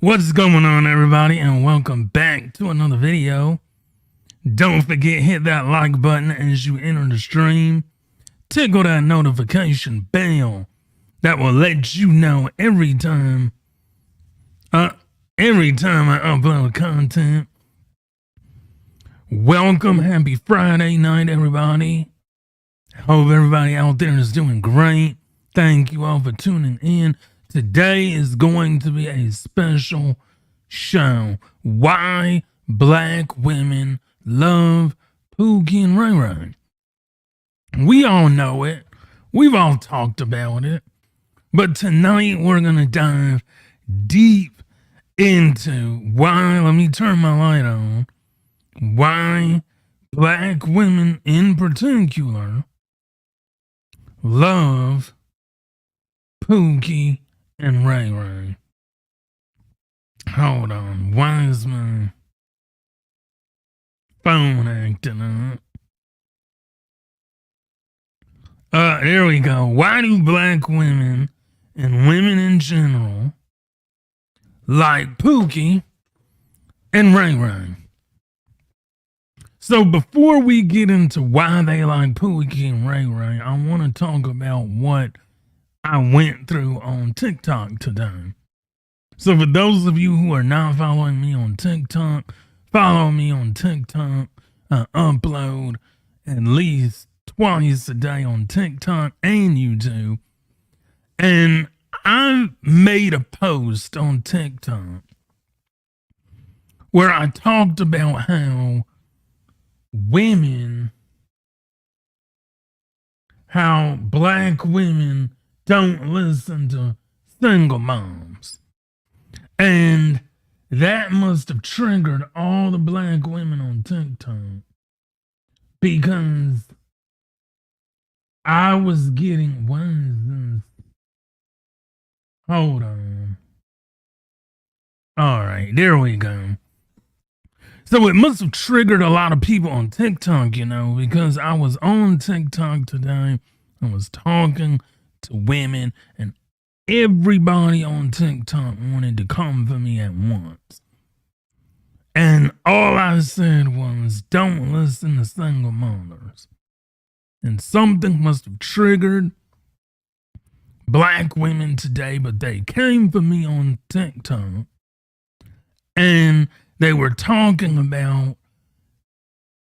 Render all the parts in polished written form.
What's going on, everybody, and welcome back to another video. Don't forget, hit that like button as you enter the stream. Tickle that notification bell that will let you know every time I upload content. Welcome, happy Friday night, everybody. Hope everybody out there is doing great. Thank you all for tuning in. Today is going to be a special show. Why black women love Pookie and Ray Ray. We all know it. We've all talked about it. But tonight we're going to dive deep into why, let me turn my light on, why black women in particular love Pookie and Ray Ray. Hold on, why is my phone acting up? There we go. Why do black women and women in general like Pookie and Ray Ray? So before we get into why they like Pookie and Ray Ray, I want to talk about what I went through on TikTok today. So for those of you who are not following me on TikTok, follow me on TikTok. I upload at least twice a day on TikTok and YouTube. And I made a post on TikTok where I talked about how black women don't listen to single moms. And that must have triggered all the black women on TikTok because I was getting, what is this? Hold on. All right, there we go. So it must have triggered a lot of people on TikTok, because I was on TikTok today. I was talking to women, and everybody on TikTok wanted to come for me at once. And all I said was, don't listen to single mothers. And something must have triggered black women today, but they came for me on TikTok. And they were talking about,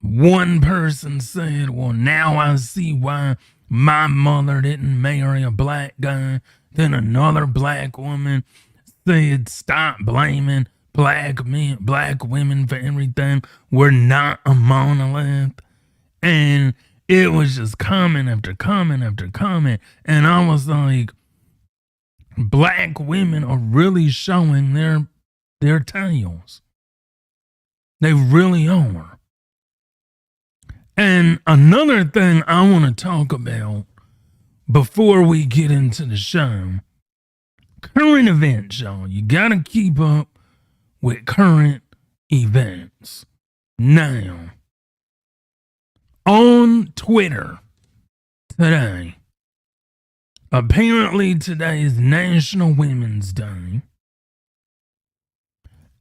one person said, well, now I see why my mother didn't marry a black guy. Then another black woman said, stop blaming black women for everything. We're not a monolith. And it was just comment after comment after comment. And I was like, black women are really showing their tails. They really are. And another thing I want to talk about before we get into the show, current events, y'all. You got to keep up with current events. Now, on Twitter today, apparently today is National Women's Day.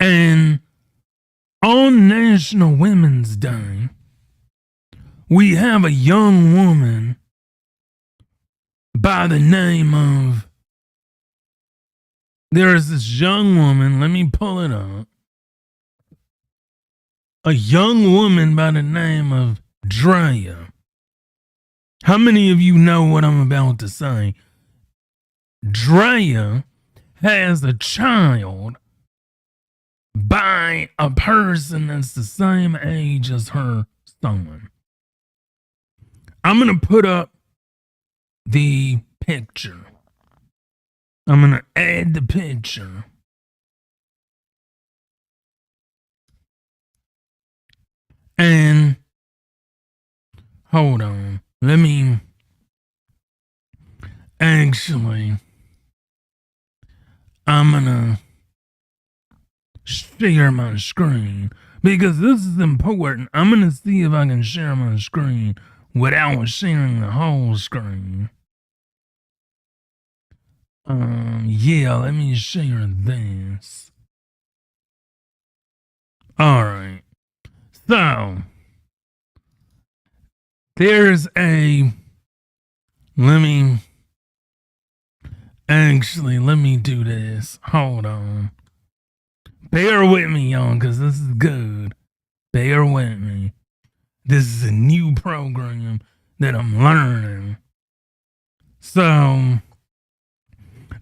And on National Women's Day, we have a young woman by the name of, there's this young woman, let me pull it up. A young woman by the name of Drea. How many of you know what I'm about to say? Drea has a child by a person that's the same age as her son. I'm going to put up the picture. I'm going to add the picture. And hold on. Let me actually, I'm going to share my screen because this is important. I'm going to see if I can share my screen without sharing the whole screen. Yeah, let me share this. All right. So there's a. Let me do this. Hold on. Bear with me, y'all, because this is good. Bear with me. This is a new program that I'm learning. So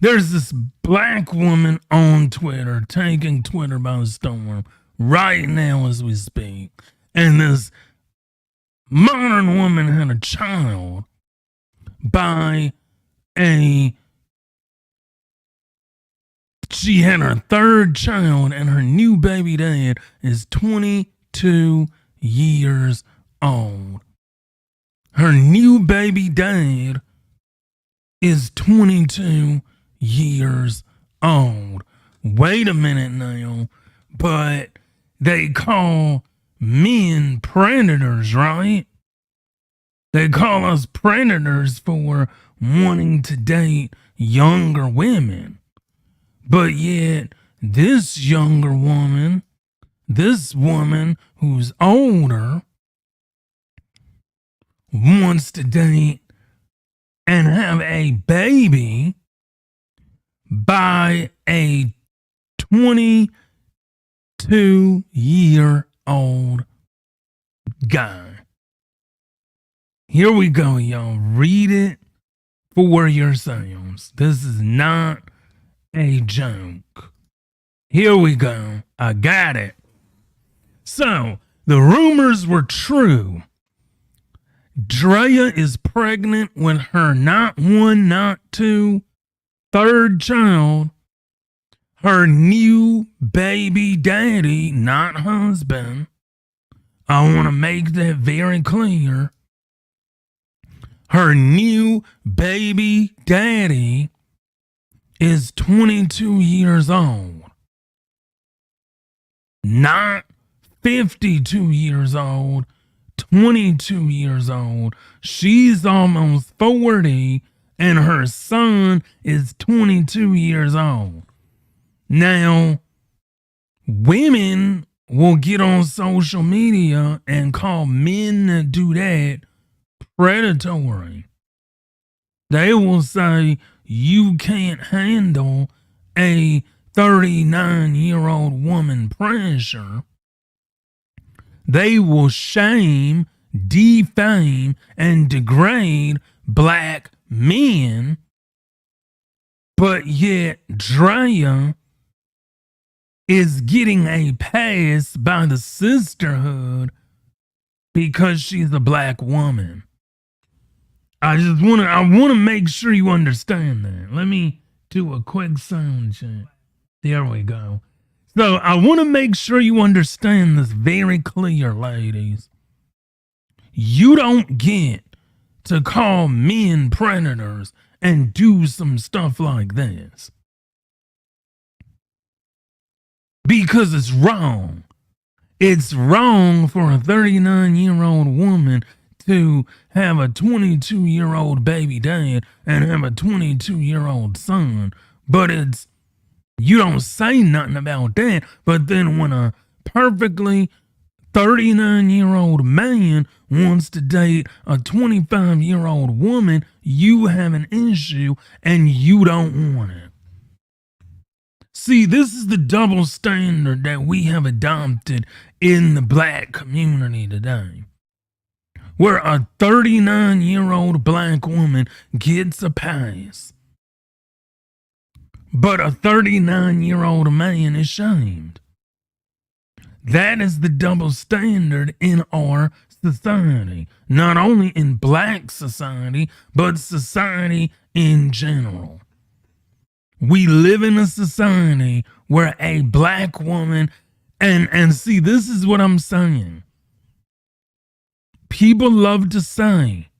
there's this black woman on Twitter taking Twitter by storm right now as we speak. And this modern woman had a child by she had her third child, and her new baby dad is 22 years old. Her new baby dad is 22 years old. Wait a minute now, but they call men predators, right? They call us predators for wanting to date younger women. But yet, this younger woman, this woman who's older, wants to date and have a baby by a 22-year-old guy. Here we go, y'all. Read it for yourselves. This is not a joke. Here we go. I got it. So, the rumors were true. Drea is pregnant with her not one, not two, third child. Her new baby daddy, not husband. I want to make that very clear. Her new baby daddy is 22 years old. Not 52 years old, 22 years old. She's almost 40, and her son is 22 years old. Now, women will get on social media and call men that do that predatory. They will say, you can't handle a 39-year-old woman pressure. They will shame, defame, and degrade black men. But yet, Drea is getting a pass by the sisterhood because she's a black woman. I want to make sure you understand that. Let me do a quick sound check. There we go. So I want to make sure you understand this very clear, ladies. You don't get to call men predators and do some stuff like this. Because it's wrong. It's wrong for a 39-year-old woman to have a 22-year-old baby dad and have a 22-year-old son. But you don't say nothing about that. But then when a perfectly 39-year-old man wants to date a 25-year-old woman, you have an issue and you don't want it. See, this is the double standard that we have adopted in the black community today, where a 39-year-old black woman gets a pass, but a 39-year-old man is shamed. That is the double standard in our society, not only in black society, but society in general. We live in a society where a black woman, and see, this is what I'm saying. People love to say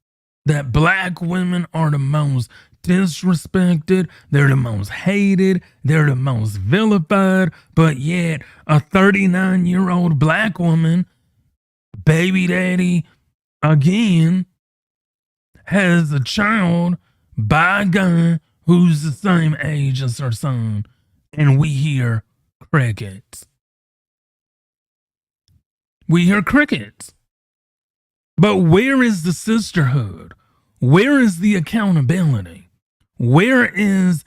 that black women are the most disrespected, they're the most hated, they're the most vilified, but yet a 39-year-old black woman, baby daddy, again, has a child by a guy who's the same age as her son, and we hear crickets. we hear crickets. But where is the sisterhood? Where is the accountability? Where is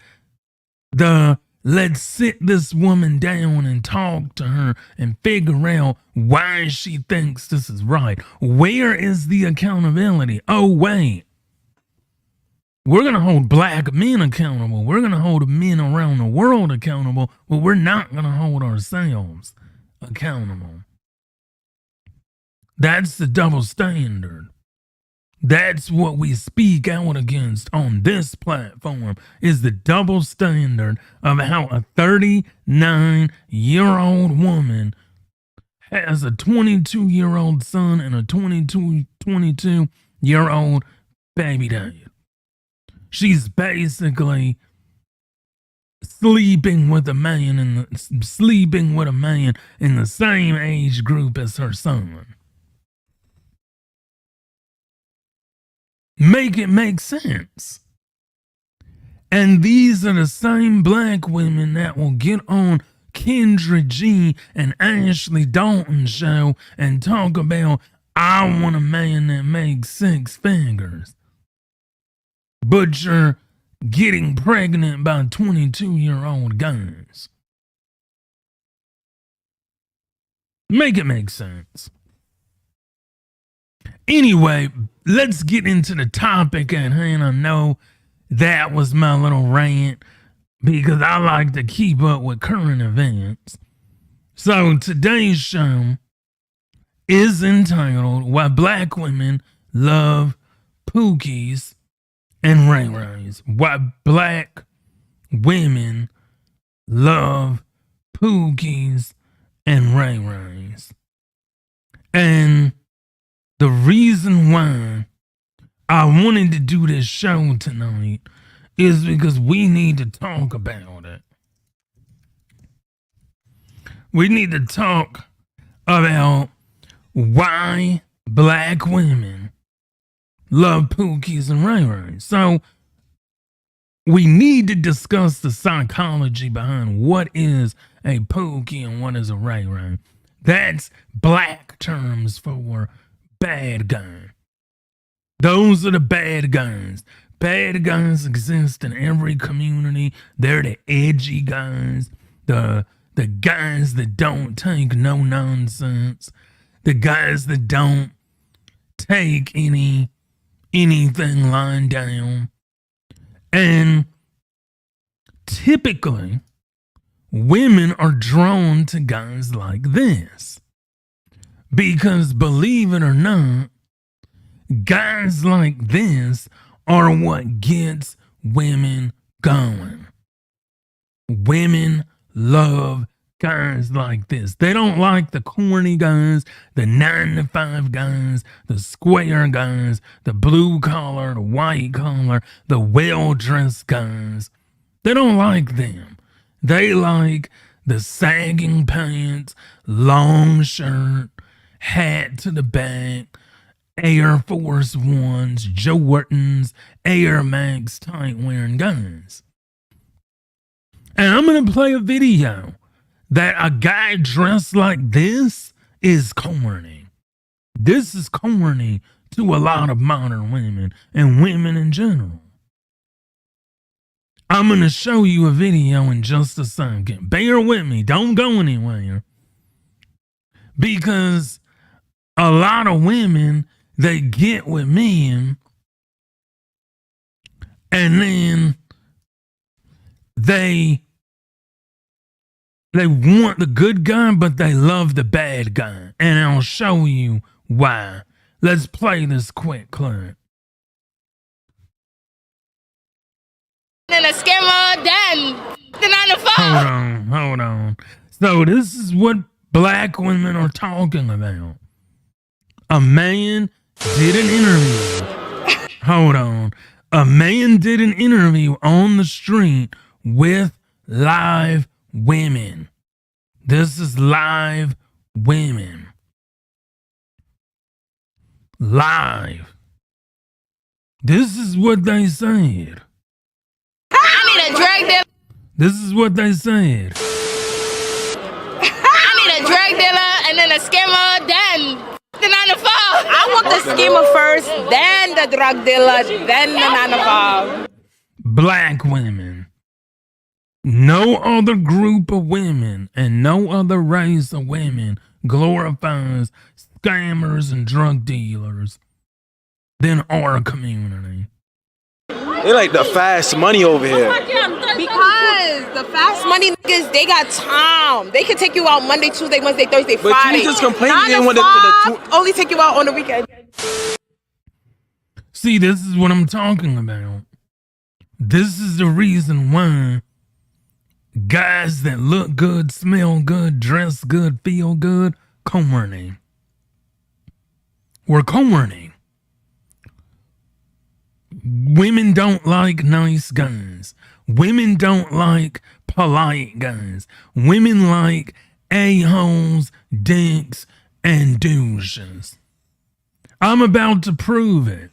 the let's sit this woman down and talk to her and figure out why she thinks this is right? Where is the accountability? Oh, wait. We're going to hold black men accountable. We're going to hold men around the world accountable, but we're not going to hold ourselves accountable. That's the double standard. That's what we speak out against on this platform, is the double standard of how a 39-year-old woman has a 22-year-old son and a 22-year-old baby dad. She's basically sleeping with a man in the same age group as her son. Make it make sense. And these are the same black women that will get on Kendra G and Ashley Dalton show and talk about, I want a man that makes 6 figures. But you're getting pregnant by 22-year-old guys. Make it make sense. Anyway, let's get into the topic at hand. I know that was my little rant because I like to keep up with current events. So today's show is entitled Why Black Women Love Pookies and Ray Rays. Why black women love Pookies and Ray Rays. And the reason why I wanted to do this show tonight is because we need to talk about it. We need to talk about why black women love Pookies and Ray Rays. So we need to discuss the psychology behind what is a Pookie and what is a Ray Ray. That's black terms for bad guy. Those are the bad guys. Bad guys exist in every community. They're the edgy guys, the guys that don't take no nonsense, the guys that don't take anything lying down. And typically, women are drawn to guys like this. Because believe it or not, guys like this are what gets women going. Women love guys like this. They don't like the corny guys, the 9-to-5 guys, the square guys, the blue collar, the white collar, the well-dressed guys. They don't like them. They like the sagging pants, long shirt, hat to the back, Air Force Ones, Jordans, Air Max tight wearing guys. And I'm going to play a video that a guy dressed like this is corny. This is corny to a lot of modern women and women in general. I'm going to show you a video in just a second. Bear with me. Don't go anywhere. Because a lot of women, they get with men and then they want the good guy, but they love the bad guy. And I'll show you why. Let's play this quick clip. And a scammer then the 9-to-5. Hold on. So this is what black women are talking about. A man did an interview. Hold on. A man did an interview on the street with live women. This is live women. Live. This is what they said. I need a drug dealer. This is what they said. I need a drug dealer and then a scammer then schemer first, then the drug dealer, then the 9 to 5. Black women. No other group of women and no other race of women glorifies scammers and drug dealers than our community. They like the fast money over here. Because the fast money niggas, they got time. They can take you out Monday, Tuesday, Wednesday, Thursday, But Friday. you just complained 9 you to went to 5, only take you out on the weekend. See, this is what I'm talking about. This is the reason why guys that look good, smell good, dress good, feel good, corny. We're corny. Women don't like nice guys. Women don't like polite guys. Women like a-holes, dicks, and douches. I'm about to prove it.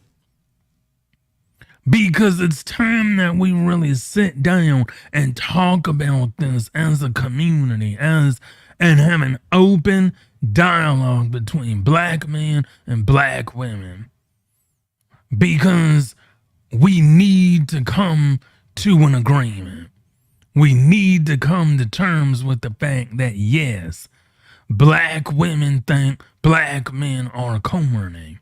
Because it's time that we really sit down and talk about this as a community, and have an open dialogue between black men and black women. Because we need to come to an agreement. We need to come to terms with the fact that, yes, black women think black men are corny.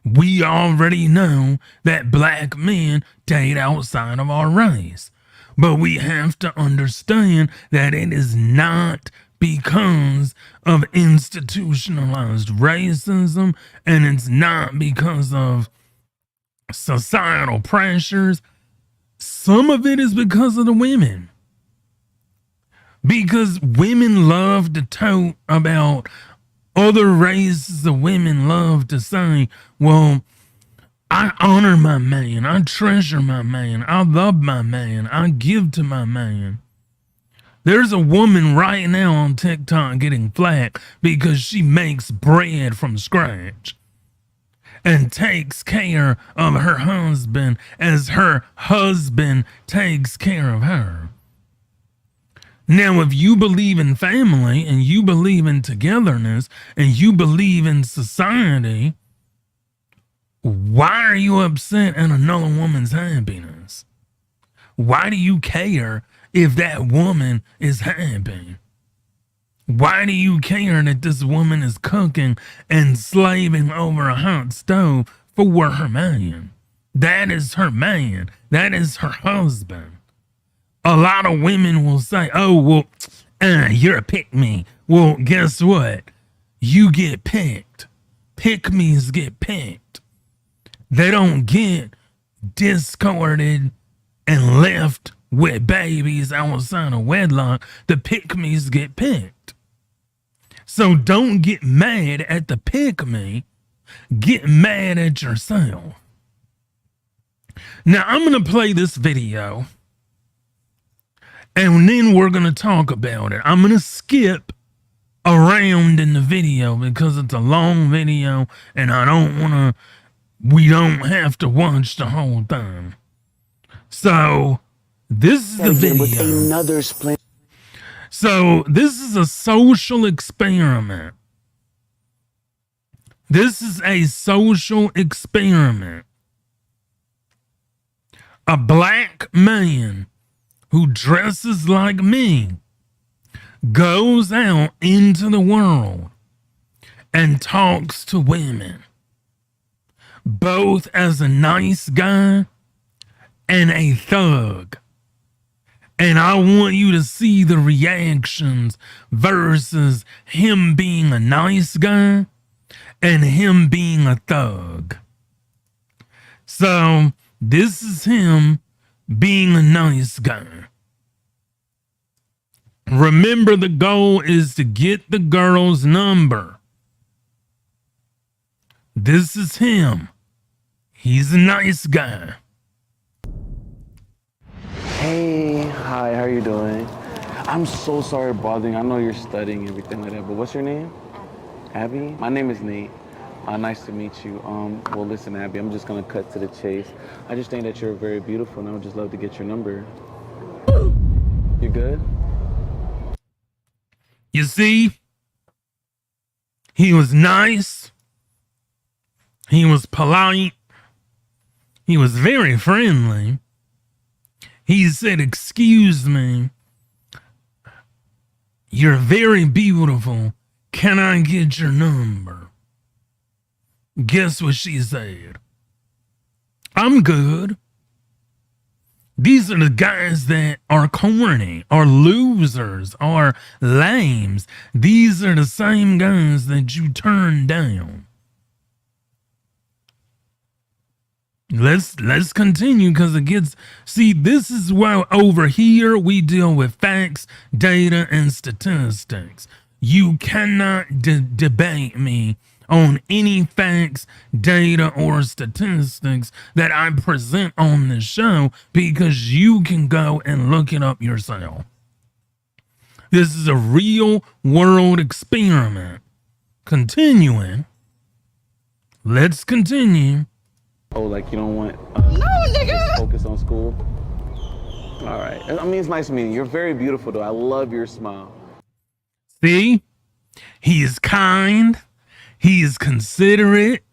We already know that black men date outside of our race. But we have to understand that it is not because of institutionalized racism, and it's not because of societal pressures. Some of it is because of the women. Because women love to tote about other races of women love to say, well, I honor my man, I treasure my man, I love my man, I give to my man. There's a woman right now on TikTok getting flack because she makes bread from scratch and takes care of her husband as her husband takes care of her. Now, if you believe in family and you believe in togetherness and you believe in society, why are you upset at another woman's happiness? Why do you care if that woman is happy? Why do you care that this woman is cooking and slaving over a hot stove for her man? That is her man. That is her husband. A lot of women will say, oh, well, you're a pick-me. Well, guess what? You get picked. Pick-me's get picked. They don't get discarded and left with babies outside of wedlock. The pick-me's get picked. So don't get mad at the pick-me. Get mad at yourself. Now, I'm going to play this video. And then we're going to talk about it. I'm going to skip around in the video because it's a long video and I don't want to, we don't have to watch the whole thing. So this is the video. So this is a social experiment. This is a social experiment. A black man who dresses like me goes out into the world and talks to women, both as a nice guy and a thug. And I want you to see the reactions versus him being a nice guy and him being a thug. So this is him being a nice guy. Remember, the goal is to get the girl's number. This is him. He's a nice guy. Hey, hi, how are you doing? I'm so sorry bothering. I know you're studying and everything like that, but what's your name? Abby? My name is Nate. Nice to meet you. Well, listen, Abby, I'm just gonna cut to the chase. I just think that you're very beautiful, and I would just love to get your number. You good? You see, he was nice. He was polite. He was very friendly. He said, "Excuse me, you're very beautiful. Can I get your number?" Guess what she said? "I'm good." These are the guys that are corny, are losers, are lames. These are the same guys that you turn down. Let's continue, because it gets, see, this is why over here we deal with facts, data, and statistics. You cannot debate me on any facts, data, or statistics that I present on this show, because you can go and look it up yourself. This is a real world experiment. Continuing. Let's continue. Oh, like you don't want No, nigga. focus on school? All right. I mean, it's nice meeting you. You're very beautiful, though. I love your smile. See? He is kind. He is considerate.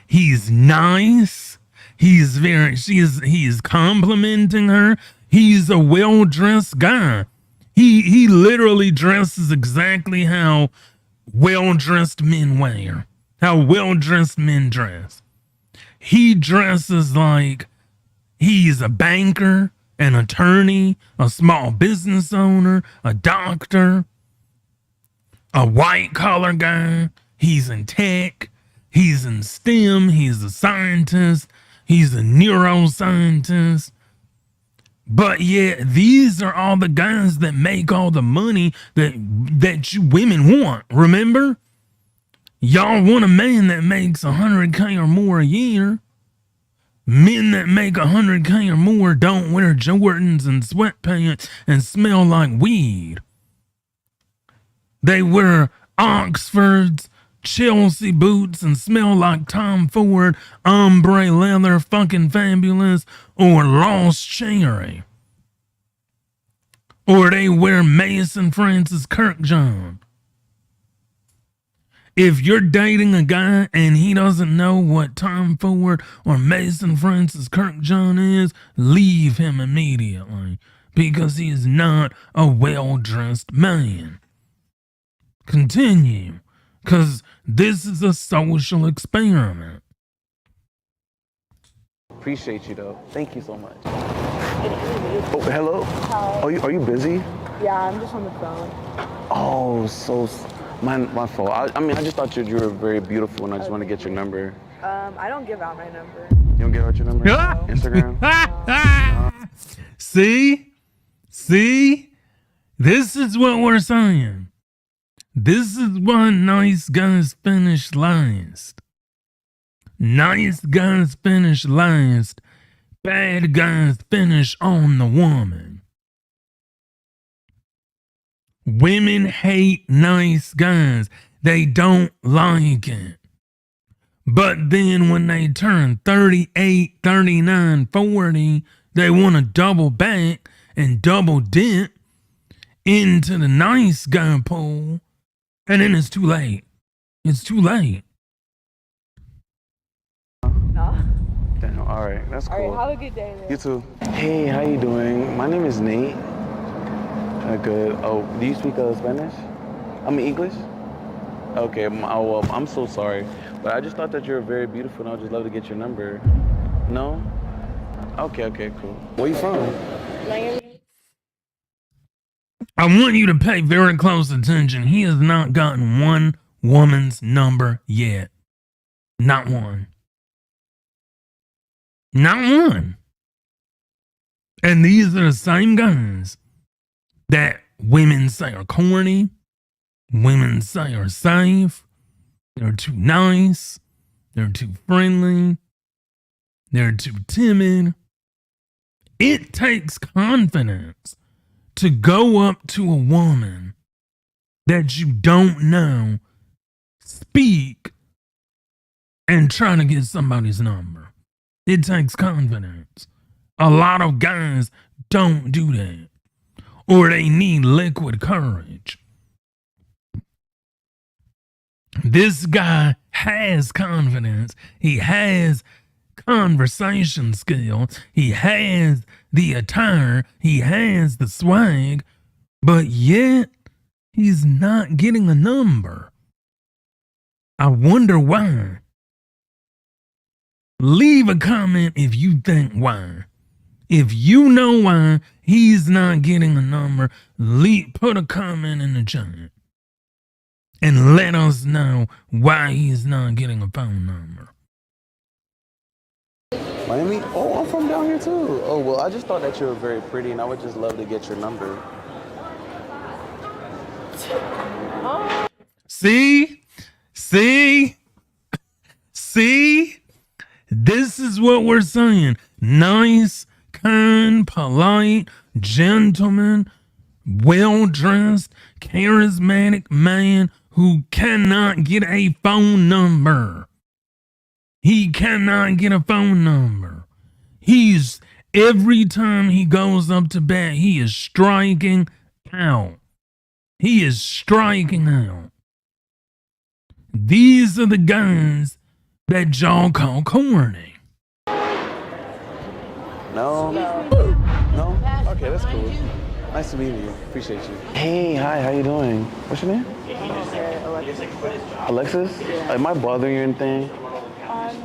He's nice. He is complimenting her. He's a well-dressed guy. He literally dresses exactly how well-dressed men wear. How well-dressed men dress. He dresses like he's a banker, an attorney, a small business owner, a doctor, a white-collar guy. He's in tech. He's in STEM. He's a scientist. He's a neuroscientist. But yeah, these are all the guys that make all the money that you women want. Remember? Y'all want a man that makes $100K or more a year. Men that make $100K or more don't wear Jordans and sweatpants and smell like weed. They wear Oxfords, Chelsea boots, and smell like Tom Ford, ombre leather, fucking fabulous, or Lost Cherry. Or they wear Mason Francis Kirkjohn. If you're dating a guy and he doesn't know what Tom Ford or Mason Francis Kirkjohn is, leave him immediately, because he is not a well-dressed man. Continue, because this is a social experiment. Appreciate you, though. Thank you so much. Oh, hello? Hi. Are you busy? Yeah, I'm just on the phone. Oh, my fault. I mean, I just thought you were very beautiful, and I just want to get your number. I don't give out my number. You don't give out your number? Instagram? See? This is what we're saying. This is why nice guys finish last. Nice guys finish last. Bad guys finish on the woman. Women hate nice guys. They don't like it. But then when they turn 38, 39, 40, they want to double back and double dip into the nice guy pool. And then it's too late. It's too late. No. Damn, all right. That's cool. All right, have a good day then. You too. Hey, how you doing? My name is Nate. Good. Oh, do you speak Spanish? I mean, English? Okay, I'm so sorry. But I just thought that you were very beautiful, and I would just love to get your number. No? Okay, cool. Where you from? Miami. I want you to pay very close attention. He has not gotten one woman's number yet. Not one. Not one. And these are the same guys that women say are corny, women say are safe, they're too nice, they're too friendly, they're too timid. It takes confidence to go up to a woman that you don't know, speak, and try to get somebody's number. It takes confidence. A lot of guys don't do that. Or they need liquid courage. This guy has confidence. He has conversation skills. He has the attire. He has the swag. But yet, he's not getting a number. I wonder why. Leave a comment if you think why. If you know why he's not getting a number, put a comment in the chat and let us know why he's not getting a phone number. Miami? Oh, I'm from down here too. Oh, well, I just thought that you were very pretty and I would just love to get your number. See? This is what we're saying. Nice, kind, polite, gentleman, well-dressed, charismatic man who cannot get a phone number. He cannot get a phone number. Every time he goes up to bat, he is striking out. He is striking out. These are the guys that y'all call corny. No? Okay, that's cool. Nice to meet you. Appreciate you. Hey, hi, how you doing? What's your name? Alexis? Yeah. Am I bothering you or anything?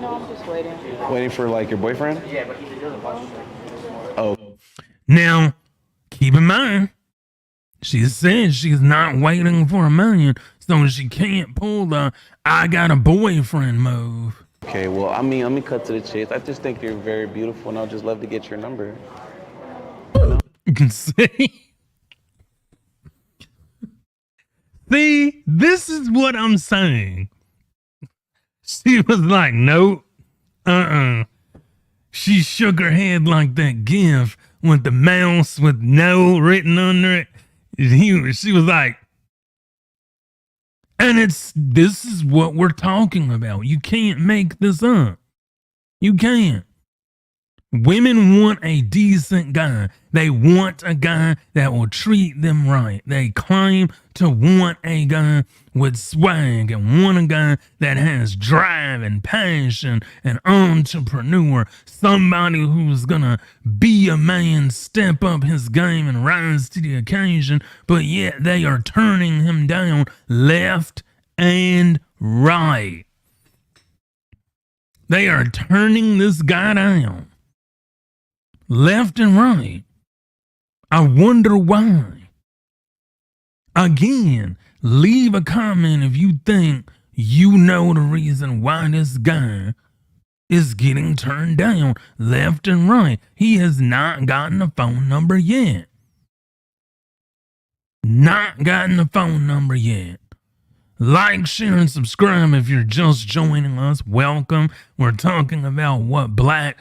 No, I'm just waiting. Waiting for like your boyfriend? Yeah, but he doesn't. Oh. Now, keep in mind, she said she's not waiting for a million, so she can't pull the I got a boyfriend move. Okay, well, I mean, let me cut to the chase. I just think you're very beautiful, and I'd just love to get your number. You can see? See, this is what I'm saying. She was like, nope, She shook her head like that gif with the mouse with no written under it. She was like, and this is what we're talking about. You can't make this up. You can't. Women want a decent guy. They want a guy that will treat them right. They claim to want a guy with swag and want a guy that has drive and passion and entrepreneur. Somebody who's gonna be a man, step up his game and rise to the occasion, but yet they are turning him down left and right. They are turning this guy down left and right. I wonder why. Again, leave a comment if you think you know the reason why this guy is getting turned down left and right. He has not gotten a phone number yet. Not gotten a phone number yet. Like, share, and subscribe if you're just joining us. Welcome. We're talking about why black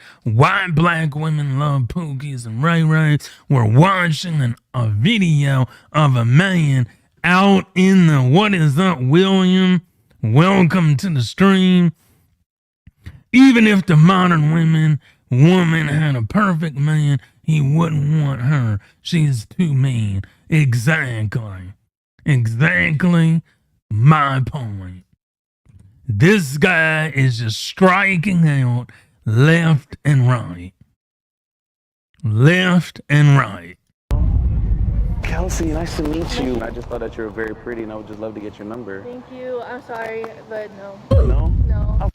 women love Pookies and Ray Rays. We're watching a video of a man out in the what is up, William? Welcome to the stream. Even if the modern woman had a perfect man, he wouldn't want her. She's too mean. Exactly. My point. This guy is just striking out left and right. Left and right. Kelsey, nice to meet you. I just thought that you were very pretty and I would just love to get your number. Thank you. I'm sorry, but no. No? No.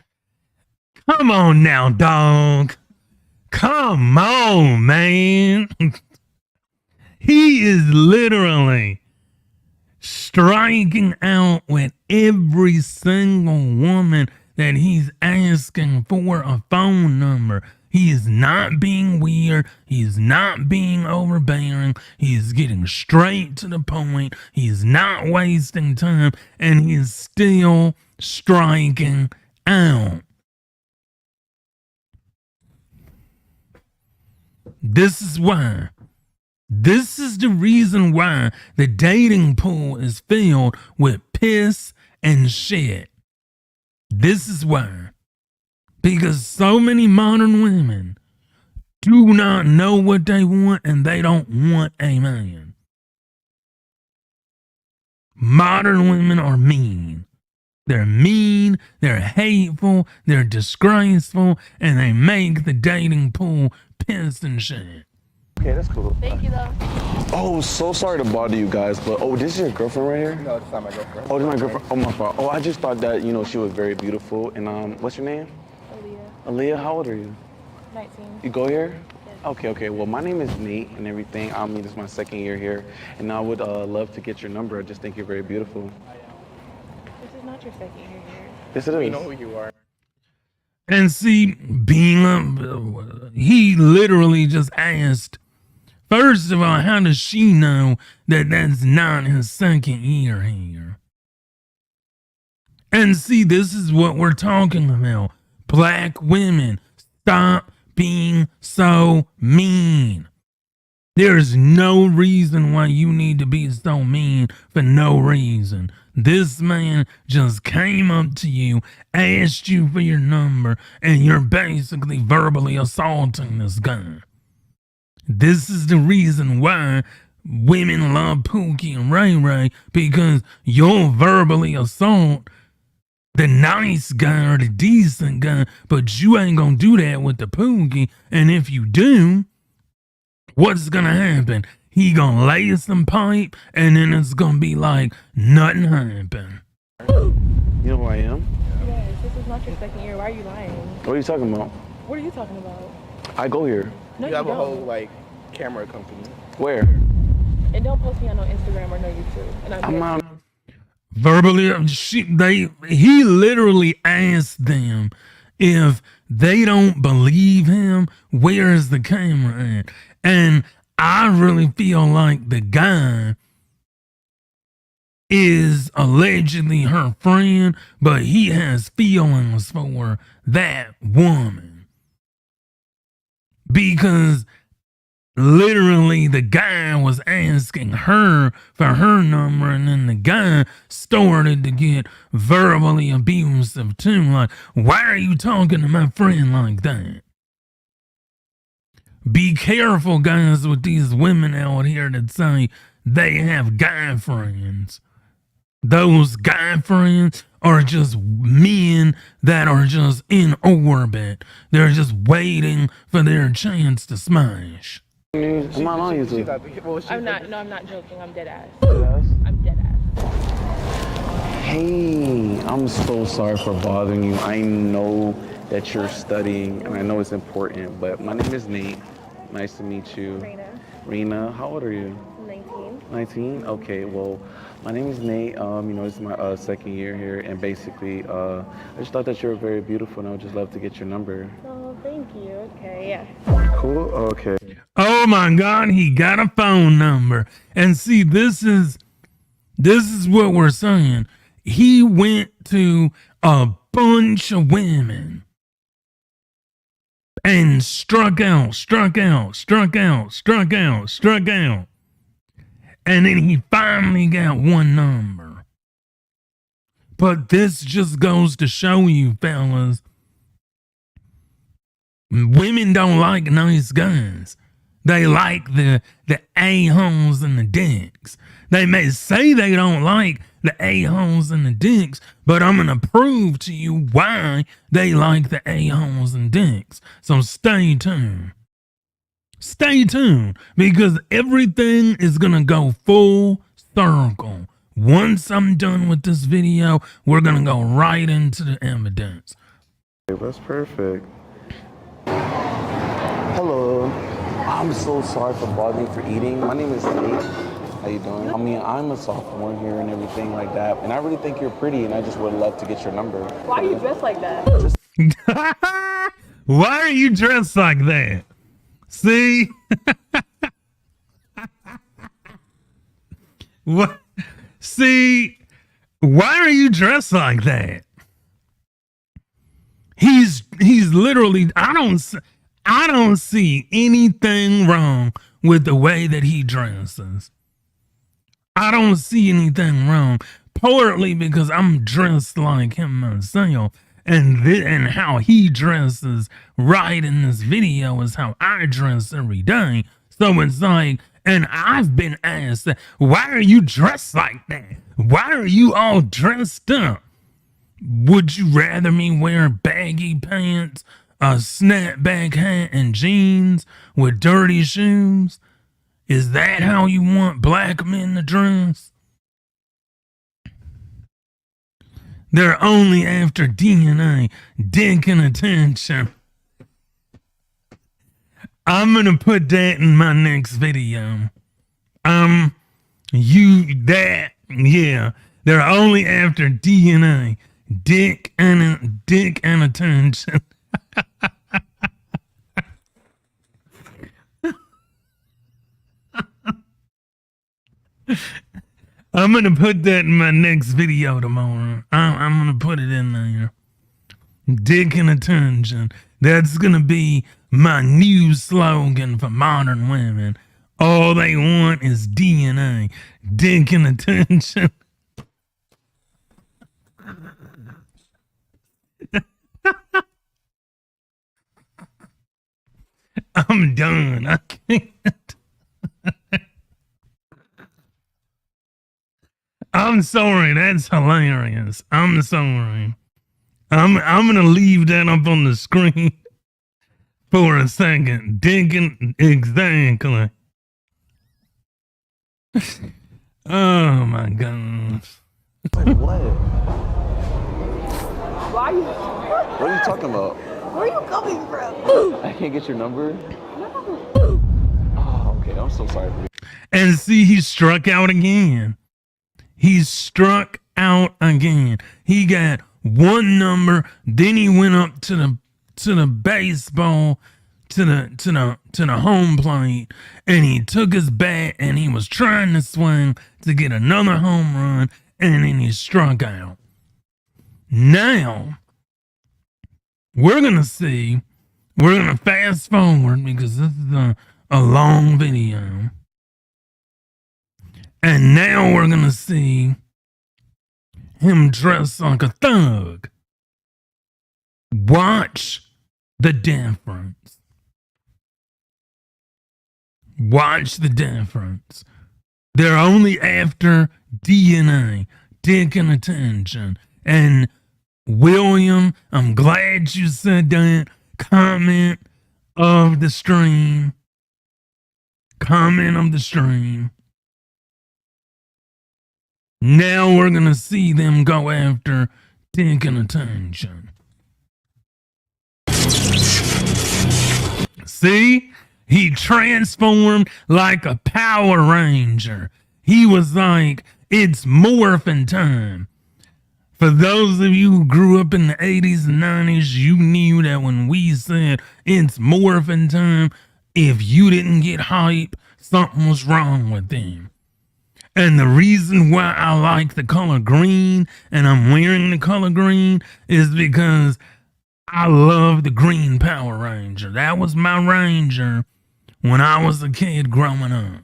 Come on now, dog. Come on, man. He is literally striking out with every single woman that he's asking for a phone number. He is not being weird. He's not being overbearing. He's getting straight to the point. He's not wasting time, and he's still striking out. This is why. This is the reason why the dating pool is filled with piss and shit. This is why. Because so many modern women do not know what they want and they don't want a man. Modern women are mean. They're mean, they're hateful, they're disgraceful, and they make the dating pool piss and shit. Okay, that's cool. Thank you, though. Oh, so sorry to bother you guys, but this is your girlfriend right here? No, it's not my girlfriend. Oh, this is my girlfriend. Oh, my fault. Oh, I just thought that, she was very beautiful. And what's your name? Aaliyah, Aaliyah, how old are you? 19. You go here? Yes. Okay. Well, my name is Nate and everything. This is my second year here. And I would love to get your number. I just think you're very beautiful. This is not your second year here. Yes, it is. We know who you are. And see, he literally just asked, first of all, how does she know that that's not his second year here? And see, this is what we're talking about. Black women, stop being so mean. There's no reason why you need to be so mean for no reason. This man just came up to you, asked you for your number, and you're basically verbally assaulting this guy. This is the reason why women love Pookie and Ray Ray, because you'll verbally assault the nice guy or the decent guy, but you ain't gonna do that with the Pookie. And if you do, what's gonna happen? He gonna lay some pipe, and then it's gonna be like nothing happened. You know who I am? Yes, this is not your second year. Why are you lying? What are you talking about? What are you talking about? I go here. No, You have a don't. whole camera company. Where? And don't post me on no Instagram or no YouTube. And I'm not. Verbally, he literally asked them if they don't believe him, where's the camera at? And I really feel like the guy is allegedly her friend, but he has feelings for that woman. Because literally the guy was asking her for her number, and then the guy started to get verbally abusive too. Like, why are you talking to my friend like that? Be careful, guys, with these women out here that say they have guy friends. Those guy friends are just men that are just in orbit. They're just waiting for their chance to smash. I'm not on YouTube. I'm not. No, I'm not joking. I'm dead ass. Yes? I'm dead ass. Hey, I'm so sorry for bothering you. I know that you're studying, and I know it's important, but my name is Nate. Nice to meet you. Rena, how old are you? 19. 19? Okay, well, my name is Nate. This is my second year here, and basically, I just thought that you were very beautiful, and I would just love to get your number. Oh, thank you. Okay, yeah. Cool? Okay. Oh my God, he got a phone number. And see, this is what we're saying. He went to a bunch of women and struck out. And then he finally got one number. But this just goes to show you, fellas, women don't like nice guys. They like the a-holes and the dicks. They may say they don't like the a-holes and the dicks, but I'm going to prove to you why they like the a-holes and dicks. So stay tuned. Stay tuned, because everything is going to go full circle. Once I'm done with this video, we're going to go right into the evidence. That's perfect. Hello. I'm so sorry for bothering you for eating. My name is Nate. How you doing? I'm a sophomore here and everything like that. And I really think you're pretty, and I just would love to get your number. Why are you dressed like that? Why are you dressed like that? See? What? See? Why are you dressed like that? He's literally, I don't see anything wrong with the way that he dresses. I don't see anything wrong, partly because I'm dressed like him myself, and how he dresses right in this video is how I dress every day. So it's like, and I've been asked, why are you dressed like that? Why are you all dressed up? Would you rather me wear baggy pants, a snapback hat, and jeans with dirty shoes? Is that how you want black men to dress? They're only after DNA, dick, and attention. I'm gonna put that in my next video. Yeah. They're only after DNA, dick and attention. I'm gonna put that in my next video tomorrow. I'm gonna put it in there. Dick and attention. That's gonna be my new slogan for modern women. All they want is DNA, dick and attention. I'm done. I can't. I'm sorry. That's hilarious. I'm sorry. I'm gonna leave that up on the screen for a second. Digging exactly. Oh my gosh. What? Why are you? What are you talking about? Where are you coming from? I can't get your number? No. Oh, okay. I'm so sorry for you. And see, he struck out again. He struck out again. He got one number, then he went up to the baseball, to the home plate, and he took his bat and he was trying to swing to get another home run, and then he struck out. Now we're gonna fast forward because this is a long video. And now we're gonna see him dressed like a thug. Watch the difference. Watch the difference. They're only after DNA, dick and attention. And William, I'm glad you said that. Comment of the stream. Comment of the stream. Now we're gonna see them go after dick and attention. See? He transformed like a Power Ranger. He was like, it's morphin' time. For those of you who grew up in the 80s and 90s, you knew that when we said it's morphin' time, if you didn't get hype, something was wrong with them. And the reason why I like the color green and I'm wearing the color green is because I love the Green Power Ranger. That was my Ranger when I was a kid growing up.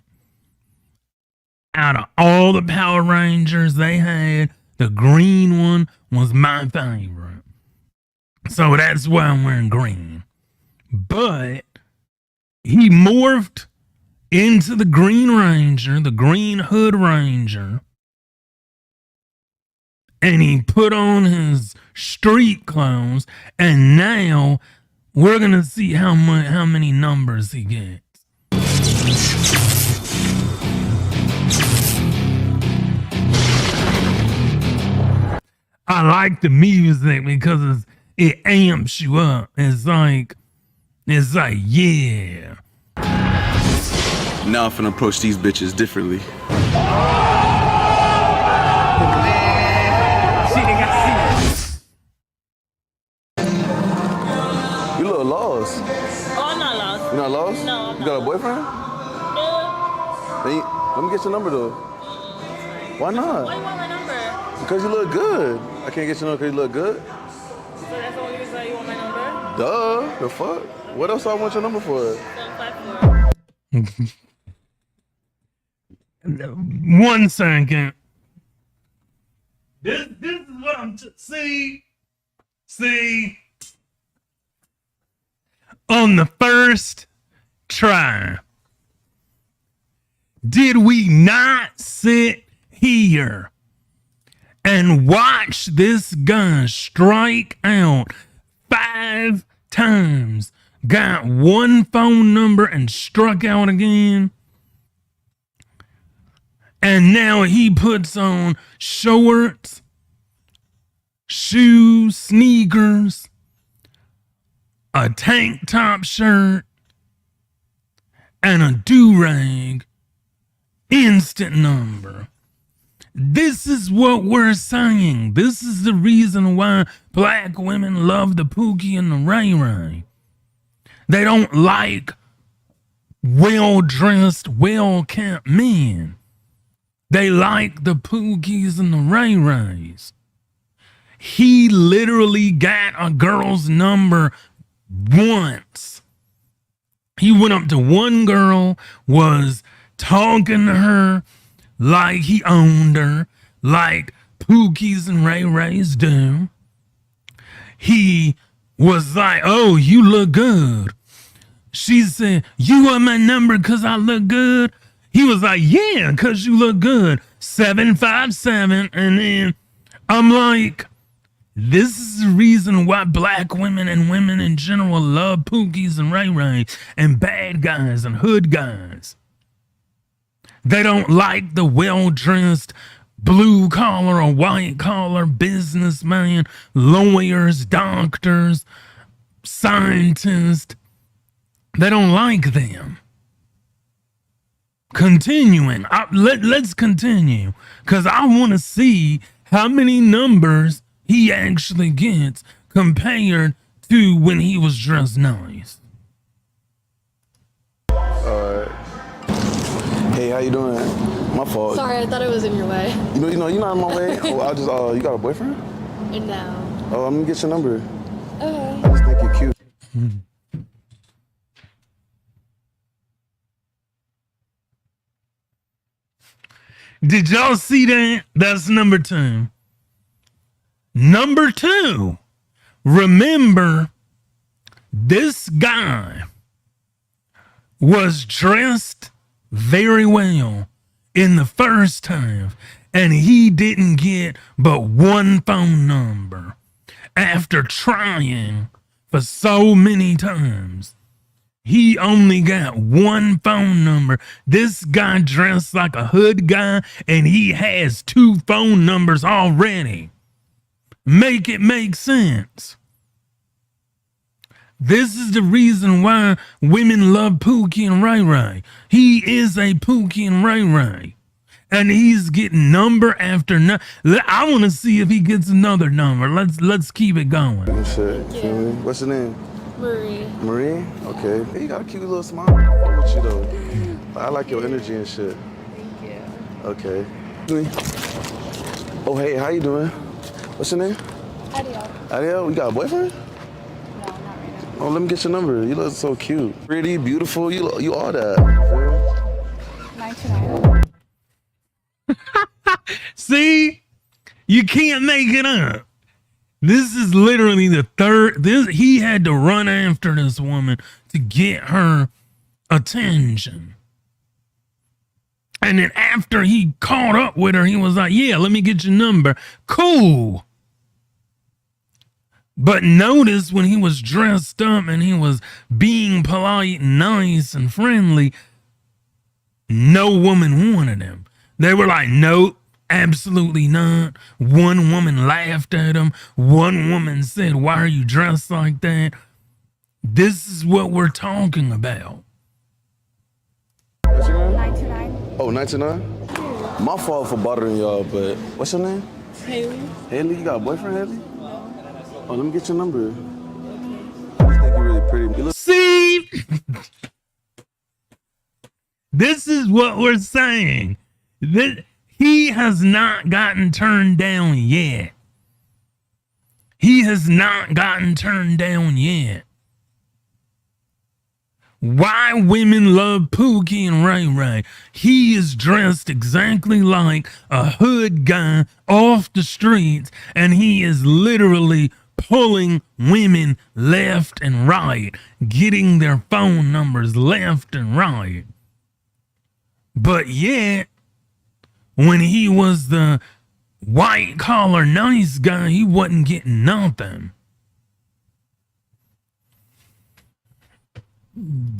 Out of all the Power Rangers they had, the green one was my favorite. So that's why I'm wearing green. But he morphed into the Green Ranger, the Green Hood Ranger, and he put on his street clothes, and now we're gonna see how many numbers he gets. I like the music because it amps you up. It's like, yeah. Now I'm finna approach these bitches differently. You look lost. Oh, I'm not lost. You not lost? No, I'm You got a boyfriend? No. Let me get your number though. Why not? Why you want my number? Because you look good. I can't get your number because you look good. So that's the only reason why you want my number? Duh. The fuck? What else I want your number for? 754. 1 second. This is what I'm see. On the first try, did we not sit here and watch this guy strike out 5 times. Got one phone number and struck out again. And now he puts on shorts, shoes, sneakers, a tank top shirt, and a do-rag. Instant number. This is what we're saying. This is the reason why black women love the Pookie and the Ray Ray. They don't like well-dressed, well-kept men. They like the Pookies and the Ray Rays. He literally got a girl's number once. He went up to one girl, was talking to her like he owned her, like Pookies and Ray Rays do. He was like, oh, you look good. She said, you want my number because I look good? He was like, yeah, because you look good. 757. And then I'm like, this is the reason why black women and women in general love Pookies and Ray Ray and bad guys and hood guys. They don't like the well-dressed blue collar or white collar businessman, lawyers, doctors, scientists. They don't like them. Continuing, let's continue, because I want to see how many numbers he actually gets compared to when he was dressed nice. Hey, how you doing? My fault. Sorry, I thought I was in your way. You're not in my way. Oh, I just you got a boyfriend? No. Oh, I'm gonna get your number. Okay. I just think you're cute. Did y'all see that? That's number 2. Number 2. Remember, this guy was dressed very well in the first half, and he didn't get but one phone number after trying for so many times. He only got one phone number. This guy dressed like a hood guy, and he has 2 phone numbers already. Make it make sense. This is the reason why women love Pookie and Ray Ray. He is a Pookie and Ray Ray. And he's getting number after number. I want to see if he gets another number. Let's keep it going. Shit, feel me? What's your name? Marie. Marie? Okay. Hey, you got a cute little smile. I fuck with you though. I like your energy and shit. Thank you. Okay. Oh, hey, how you doing? What's your name? Adios. Ariel, you got a boyfriend? No, not right now. Oh, let me get your number. You look so cute. Pretty, beautiful. You all that. 929. See? You can't make it up. This is literally the third. He had to run after this woman to get her attention. And then after he caught up with her, he was like, yeah, let me get your number. Cool. But notice when he was dressed up and he was being polite and nice and friendly, no woman wanted him. They were like, nope. Absolutely not. One woman laughed at him. One woman said, why are you dressed like that? This is what we're talking about. What's your name? 929. Oh, 99? My fault for bothering y'all, but what's your name? Haley. Haley, you got a boyfriend, Haley? Oh, let me get your number. I just think you're really pretty. You look See? This is what we're saying. He has not gotten turned down yet. He has not gotten turned down yet. Why women love Pookie and Ray Ray? He is dressed exactly like a hood guy off the streets, and he is literally pulling women left and right, getting their phone numbers left and right. But yet, when he was the white collar nice guy, he wasn't getting nothing.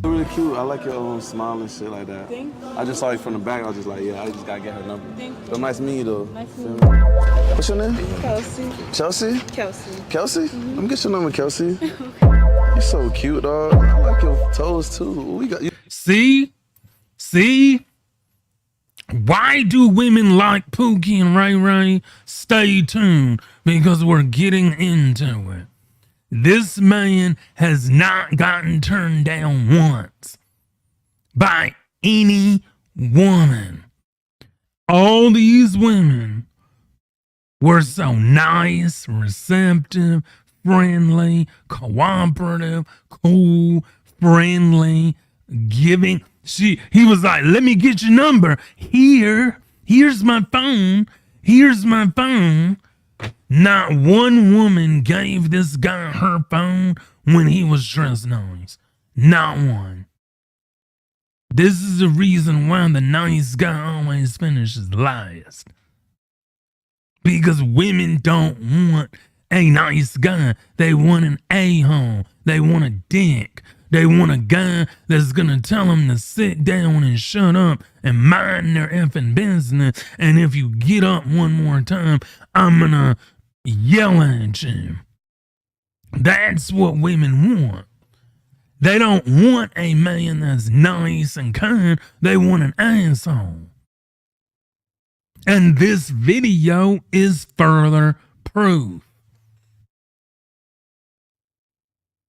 You're really cute. I like your smile and shit like that. I just saw you from the back. I was just like, yeah, I just gotta get her number. But nice meeting you though. Nice Feel meeting me? What's your name? Kelsey. Chelsea? Kelsey. Kelsey? Let me get your number, Kelsey. You're so cute, dog. I like your toes too. We got you. See? Why do women like Pookie and Ray Ray? Stay tuned because we're getting into it. This man has not gotten turned down once by any woman. All these women were so nice, receptive, friendly, cooperative, cool, friendly, giving. He was like, let me get your number. Here's my phone. Here's my phone. Not one woman gave this guy her phone when he was dressed nice. Not one. This is the reason why the nice guy always finishes last. Because women don't want a nice guy. They want an a-hole. They want a dick. They want a guy that's gonna tell them to sit down and shut up and mind their effing business. And if you get up one more time, I'm gonna yell at you. That's what women want. They don't want a man that's nice and kind. They want an asshole. And this video is further proof.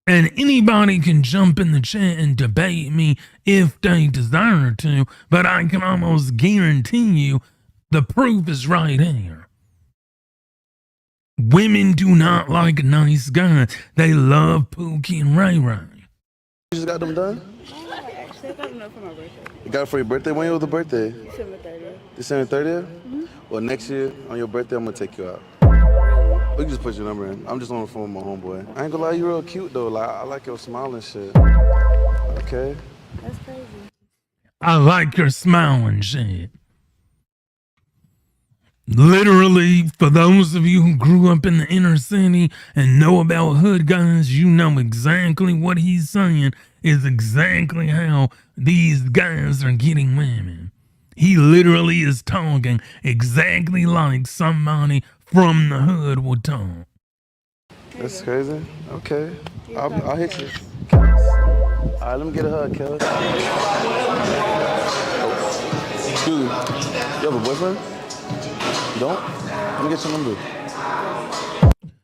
And anybody can jump in the chat and debate me if they desire to, but I can almost guarantee you the proof is right here. Women do not like nice guys. They love Pookie and Ray Ray. You just got them done? Actually, I got enough for my birthday. You got it for your birthday? When was the birthday? December 30th. December 30th? Well, next year on your birthday, I'm gonna take you out. We can just put your number in. I'm just on the phone with my homeboy. I ain't gonna lie, you real cute though. Like I like your smile and shit. Okay. That's crazy. I like your smile and shit. Literally, for those of you who grew up in the inner city and know about hood guys, you know exactly what he's saying is exactly how these guys are getting women. He literally is talking exactly like somebody from the hood would talk. That's crazy. Okay. I'll hit you. All right, let me get a hug, Kelly. Oh. Excuse me. You have a boyfriend? You don't? Let me get your number.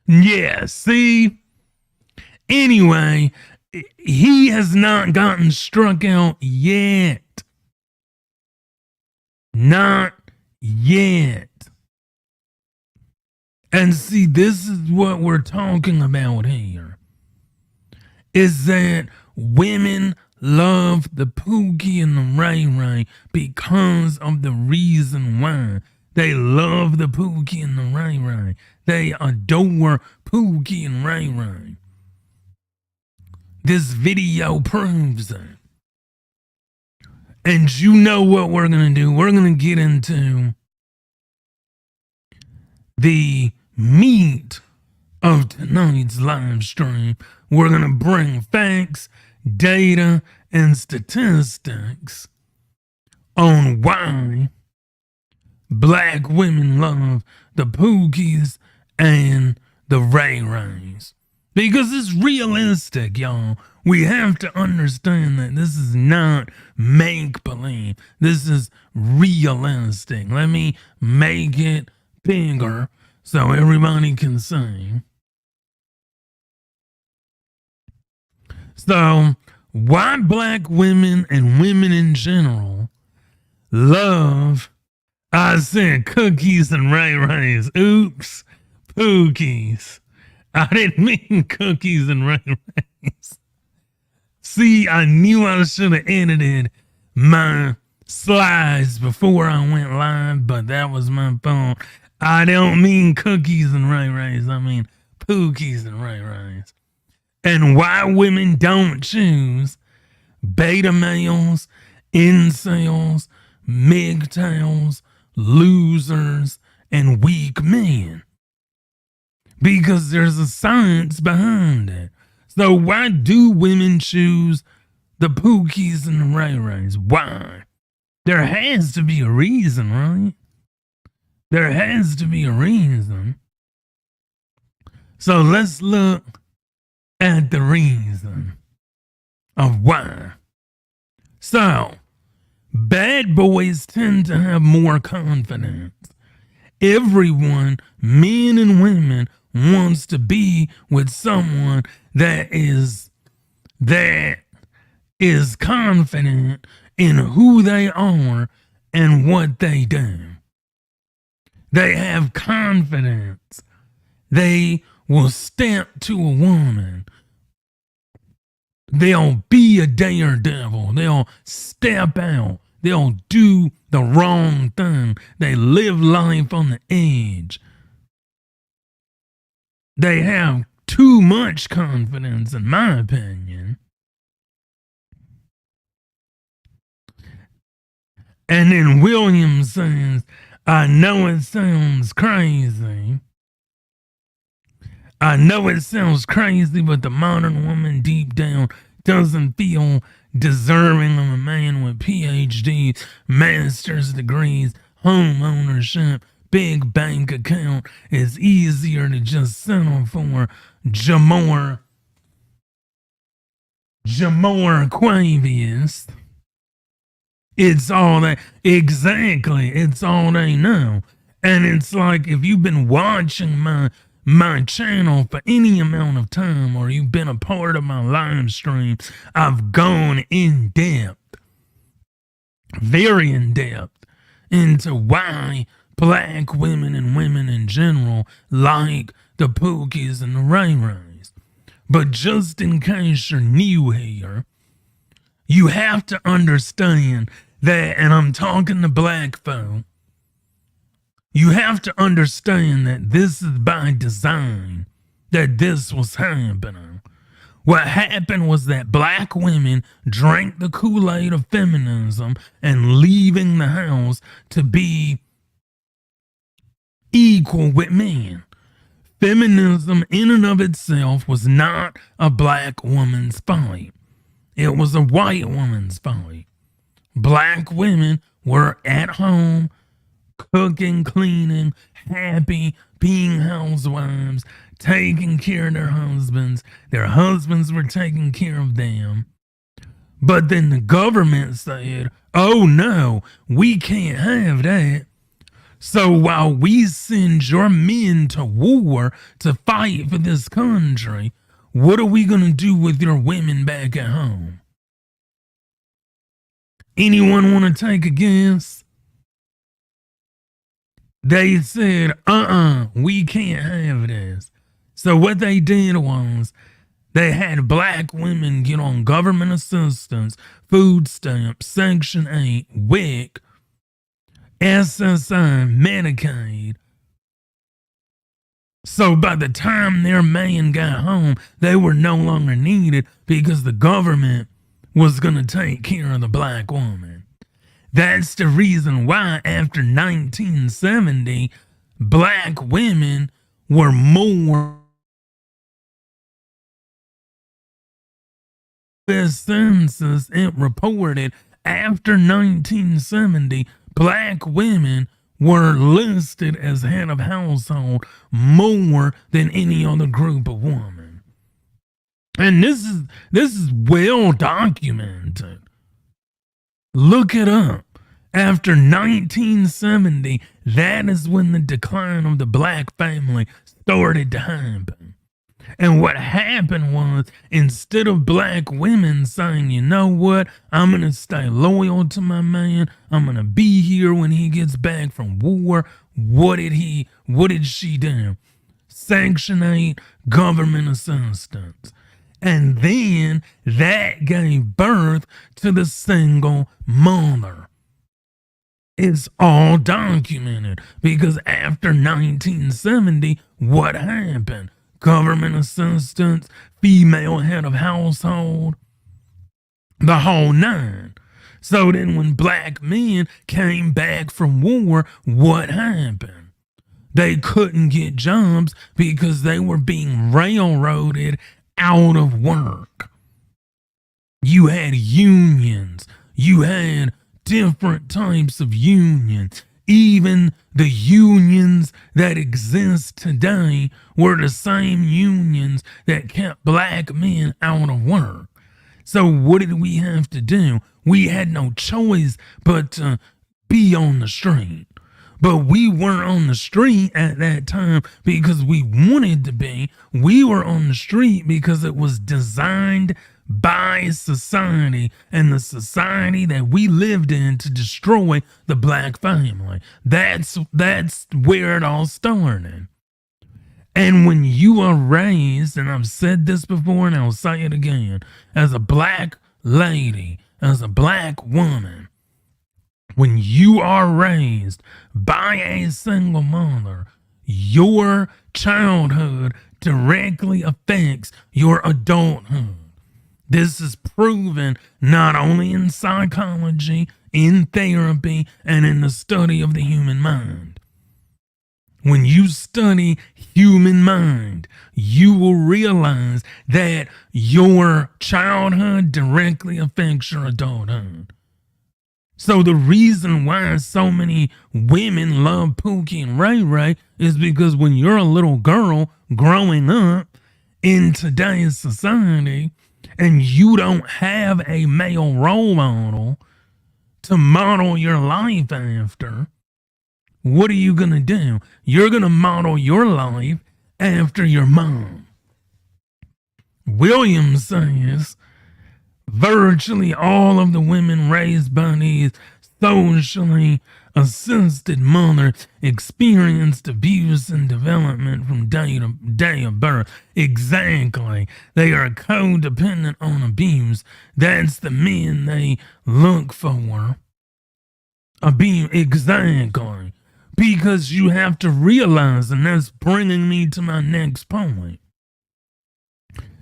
Yeah, see? Anyway, he has not gotten struck out yet. Not yet. And see, this is what we're talking about here. Is that women love the Pookie and the Ray Ray because of the reason why. They love the Pookie and the Ray Ray. They adore Pookie and Ray Ray. This video proves it. And you know what we're going to do. We're going to get into the meat of tonight's live stream. We're going to bring facts, data, and statistics on why black women love the Pookies and the Ray Rays. Because it's realistic, y'all. We have to understand that this is not make-believe. This is realistic. Let me make it bigger so everybody can see. So, why black women and women in general love, I said cookies and Ray Rays. Oops, Pookies. I didn't mean cookies and Ray Rays. See, I knew I should have edited my slides before I went live, but that was my fault. I don't mean cookies and Ray Rays. I mean Pookies and Ray Rays. And why women don't choose beta males, incels, MGTOWs, losers, and weak men. Because there's a science behind it. So why do women choose the Pookies and the Ray Rays? Why? There has to be a reason, right? There has to be a reason. So let's look at the reason of why. So, bad boys tend to have more confidence. Everyone, men and women, wants to be with someone that is confident in who they are and what they do. They have confidence. They will step to a woman. They'll be a daredevil. They'll step out. They'll do the wrong thing. They live life on the edge. They have too much confidence, in my opinion. And then William says, I know it sounds crazy. I know it sounds crazy, but the modern woman deep down doesn't feel deserving of a man with PhDs, master's degrees, home ownership, big bank account. It's easier to just settle for Jamor Quavius. It's all they, exactly, it's all they know. And it's like, if you've been watching my channel for any amount of time, or you've been a part of my live stream, I've gone in depth, very in depth, into why black women and women in general like the Pookies and the Ray Rays. But just in case you're new here, you have to understand that, and I'm talking to black folk, you have to understand that this is by design, that this was happening. What happened was that black women drank the Kool-Aid of feminism and leaving the house to be equal with men. Feminism in and of itself was not a black woman's fight. It was a white woman's fight. Black women were at home, cooking, cleaning, happy, being housewives, taking care of their husbands. Their husbands were taking care of them. But then the government said, oh no, we can't have that. So while we send your men to war to fight for this country, what are we going to do with your women back at home? Anyone want to take a guess? They said, we can't have this. So what they did was they had black women get on government assistance, food stamps, Section 8, WIC, SSI, Medicaid. So by the time their man got home, they were no longer needed because the government was going to take care of the black woman. That's the reason why after 1970, black women were more. The census, it reported after 1970, black women were listed as head of household more than any other group of women. And this is well documented. Look it up. After 1970, that is when the decline of the black family started to happen. And what happened was, instead of black women saying, you know what, I'm going to stay loyal to my man, I'm going to be here when he gets back from war, what did she do? Section 8, government assistance. And then that gave birth to the single mother. It's all documented because after 1970, what happened? Government assistance, female head of household, the whole nine. So then when black men came back from war, what happened? They couldn't get jobs because they were being railroaded out of work. You had unions. You had different types of unions. Even the unions that exist today were the same unions that kept black men out of work. So what did we have to do? We had no choice but to be on the street. But we weren't on the street at that time because we wanted to be. We were on the street because it was designed by society and the society that we lived in to destroy the black family. That's where it all started. And when you are raised, and I've said this before and I'll say it again, as a black lady, as a black woman, when you are raised by a single mother, your childhood directly affects your adulthood. This is proven not only in psychology, in therapy, and in the study of the human mind. When you study human mind, you will realize that your childhood directly affects your adulthood. So the reason why so many women love Pookie and Ray Ray is because when you're a little girl growing up in today's society and you don't have a male role model to model your life after, what are you going to do? You're going to model your life after your mom. Williams says, virtually all of the women raised by these socially assisted mothers experienced abuse and development from day of birth. Exactly. They are codependent on abuse. That's the men they look for. Abuse. Exactly. Because you have to realize, and that's bringing me to my next point.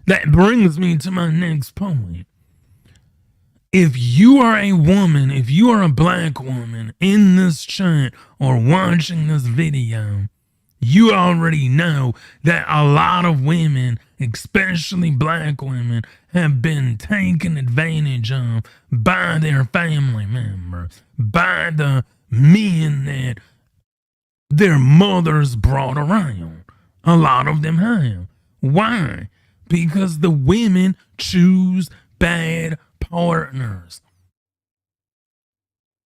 That brings me to my next point. If you are a woman, if you are a black woman in this chat or watching this video, you already know that a lot of women, especially black women, have been taken advantage of by their family members, by the men that their mothers brought around. A lot of them have. Why? Because the women choose bad partners.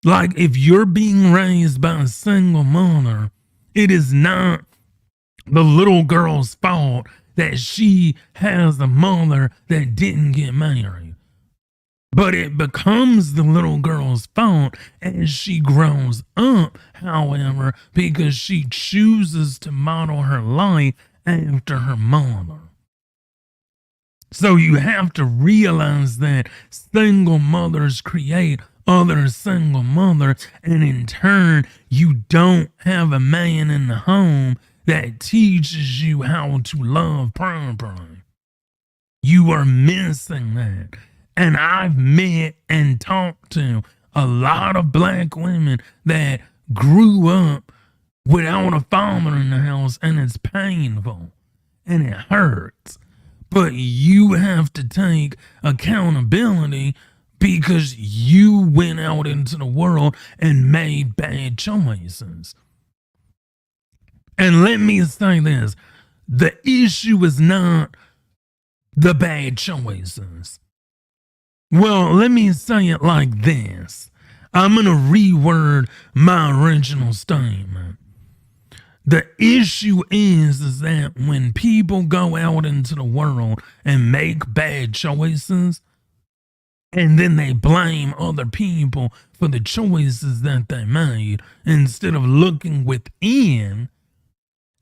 Like if you're being raised by a single mother, it is not the little girl's fault that she has a mother that didn't get married. But it becomes the little girl's fault as she grows up, however, because she chooses to model her life after her mother. So you have to realize that single mothers create other single mothers, and in turn, you don't have a man in the home that teaches you how to love properly. You are missing that. And I've met and talked to a lot of black women that grew up without a father in the house, and it's painful and it hurts. But you have to take accountability because you went out into the world and made bad choices. And let me say this, the issue is not the bad choices. Well, let me say it like this. I'm going to reword my original statement. The issue is that when people go out into the world and make bad choices, and then they blame other people for the choices that they made, instead of looking within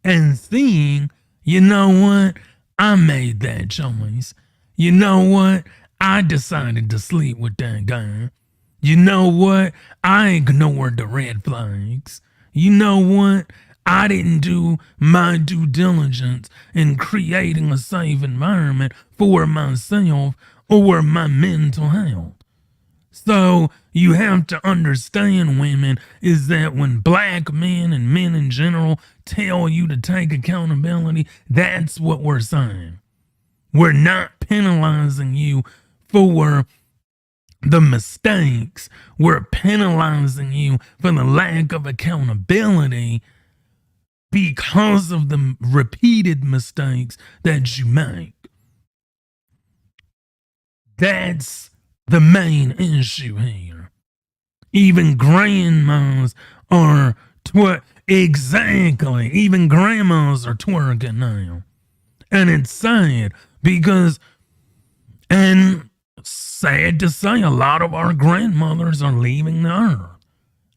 and seeing, you know what, I made that choice. You know what, I decided to sleep with that guy. You know what, I ignored the red flags. You know what, I didn't do my due diligence in creating a safe environment for myself or my mental health. So you have to understand, women, is that when black men and men in general tell you to take accountability, that's what we're saying. We're not penalizing you for the mistakes. We're penalizing you for the lack of accountability because of the repeated mistakes that you make. That's the main issue here. Even grandmas are exactly. Even grandmas are twerking now. And it's sad because, and sad to say, a lot of our grandmothers are leaving the earth.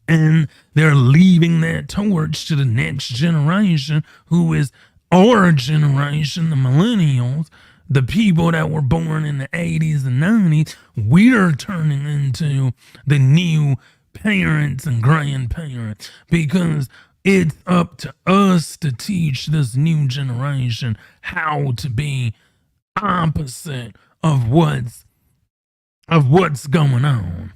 And they're leaving that torch to the next generation, who is our generation, the millennials, the people that were born in the 80s and 90s. We're turning into the new parents and grandparents because it's up to us to teach this new generation how to be opposite of what's going on.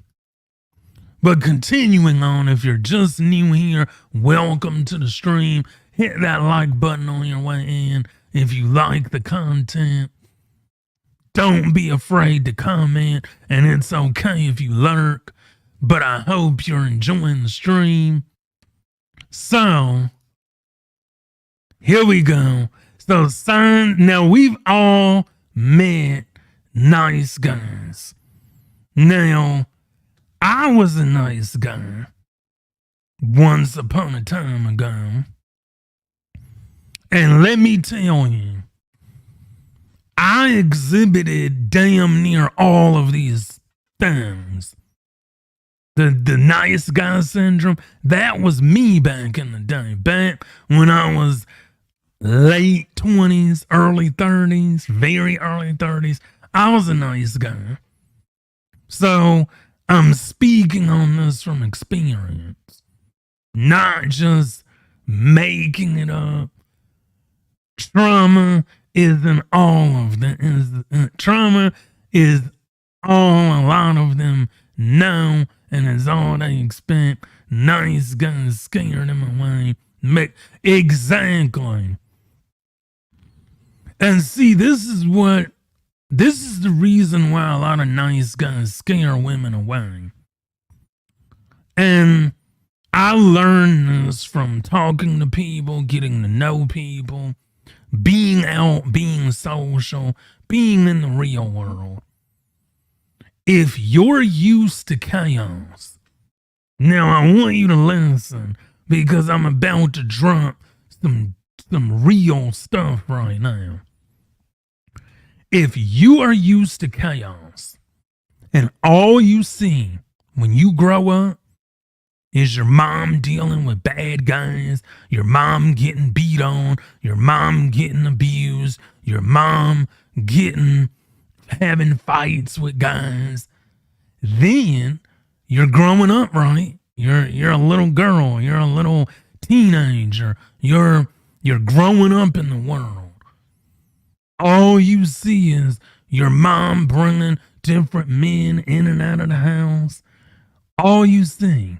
But continuing on, if you're just new here, welcome to the stream. Hit that like button on your way in if you like the content. Don't be afraid to comment, and it's okay if you lurk, but I hope you're enjoying the stream. So, here we go. So, now we've all met nice guys. Now, I was a nice guy once upon a time ago. And let me tell you, I exhibited damn near all of these things. The nice guy syndrome, that was me back in the day. Back when I was late 20s, early 30s, very early 30s, I was a nice guy. So I'm speaking on this from experience, not just making it up. Trauma isn't all of them. Trauma is all a lot of them know, and it's all they expect. Nice guys scared them away. Exactly. And see, this is the reason why a lot of nice guys scare women away. And I learned this from talking to people, getting to know people, being out, being social, being in the real world. If you're used to chaos, now I want you to listen because I'm about to drop some real stuff right now. If you are used to chaos and all you see when you grow up is your mom dealing with bad guys, your mom getting beat on, your mom getting abused, your mom having fights with guys, then you're growing up, right? You're a little girl, you're a little teenager, you're growing up in the world. All you see is your mom bringing different men in and out of the house. All you see.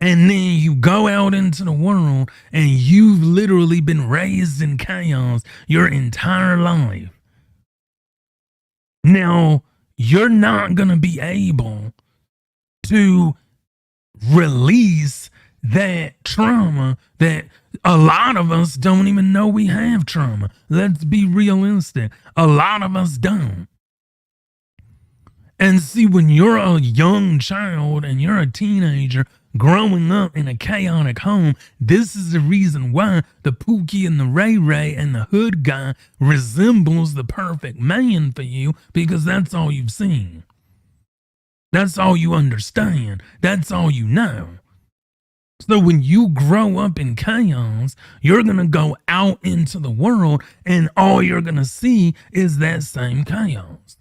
And then you go out into the world and you've literally been raised in chaos your entire life. Now, you're not going to be able to release that trauma that a lot of us don't even know we have trauma. Let's be realistic. A lot of us don't. And see, when you're a young child and you're a teenager growing up in a chaotic home, this is the reason why the Pookie and the Ray Ray and the hood guy resembles the perfect man for you, because that's all you've seen. That's all you understand. That's all you know. So when you grow up in chaos, you're going to go out into the world and all you're going to see is that same chaos.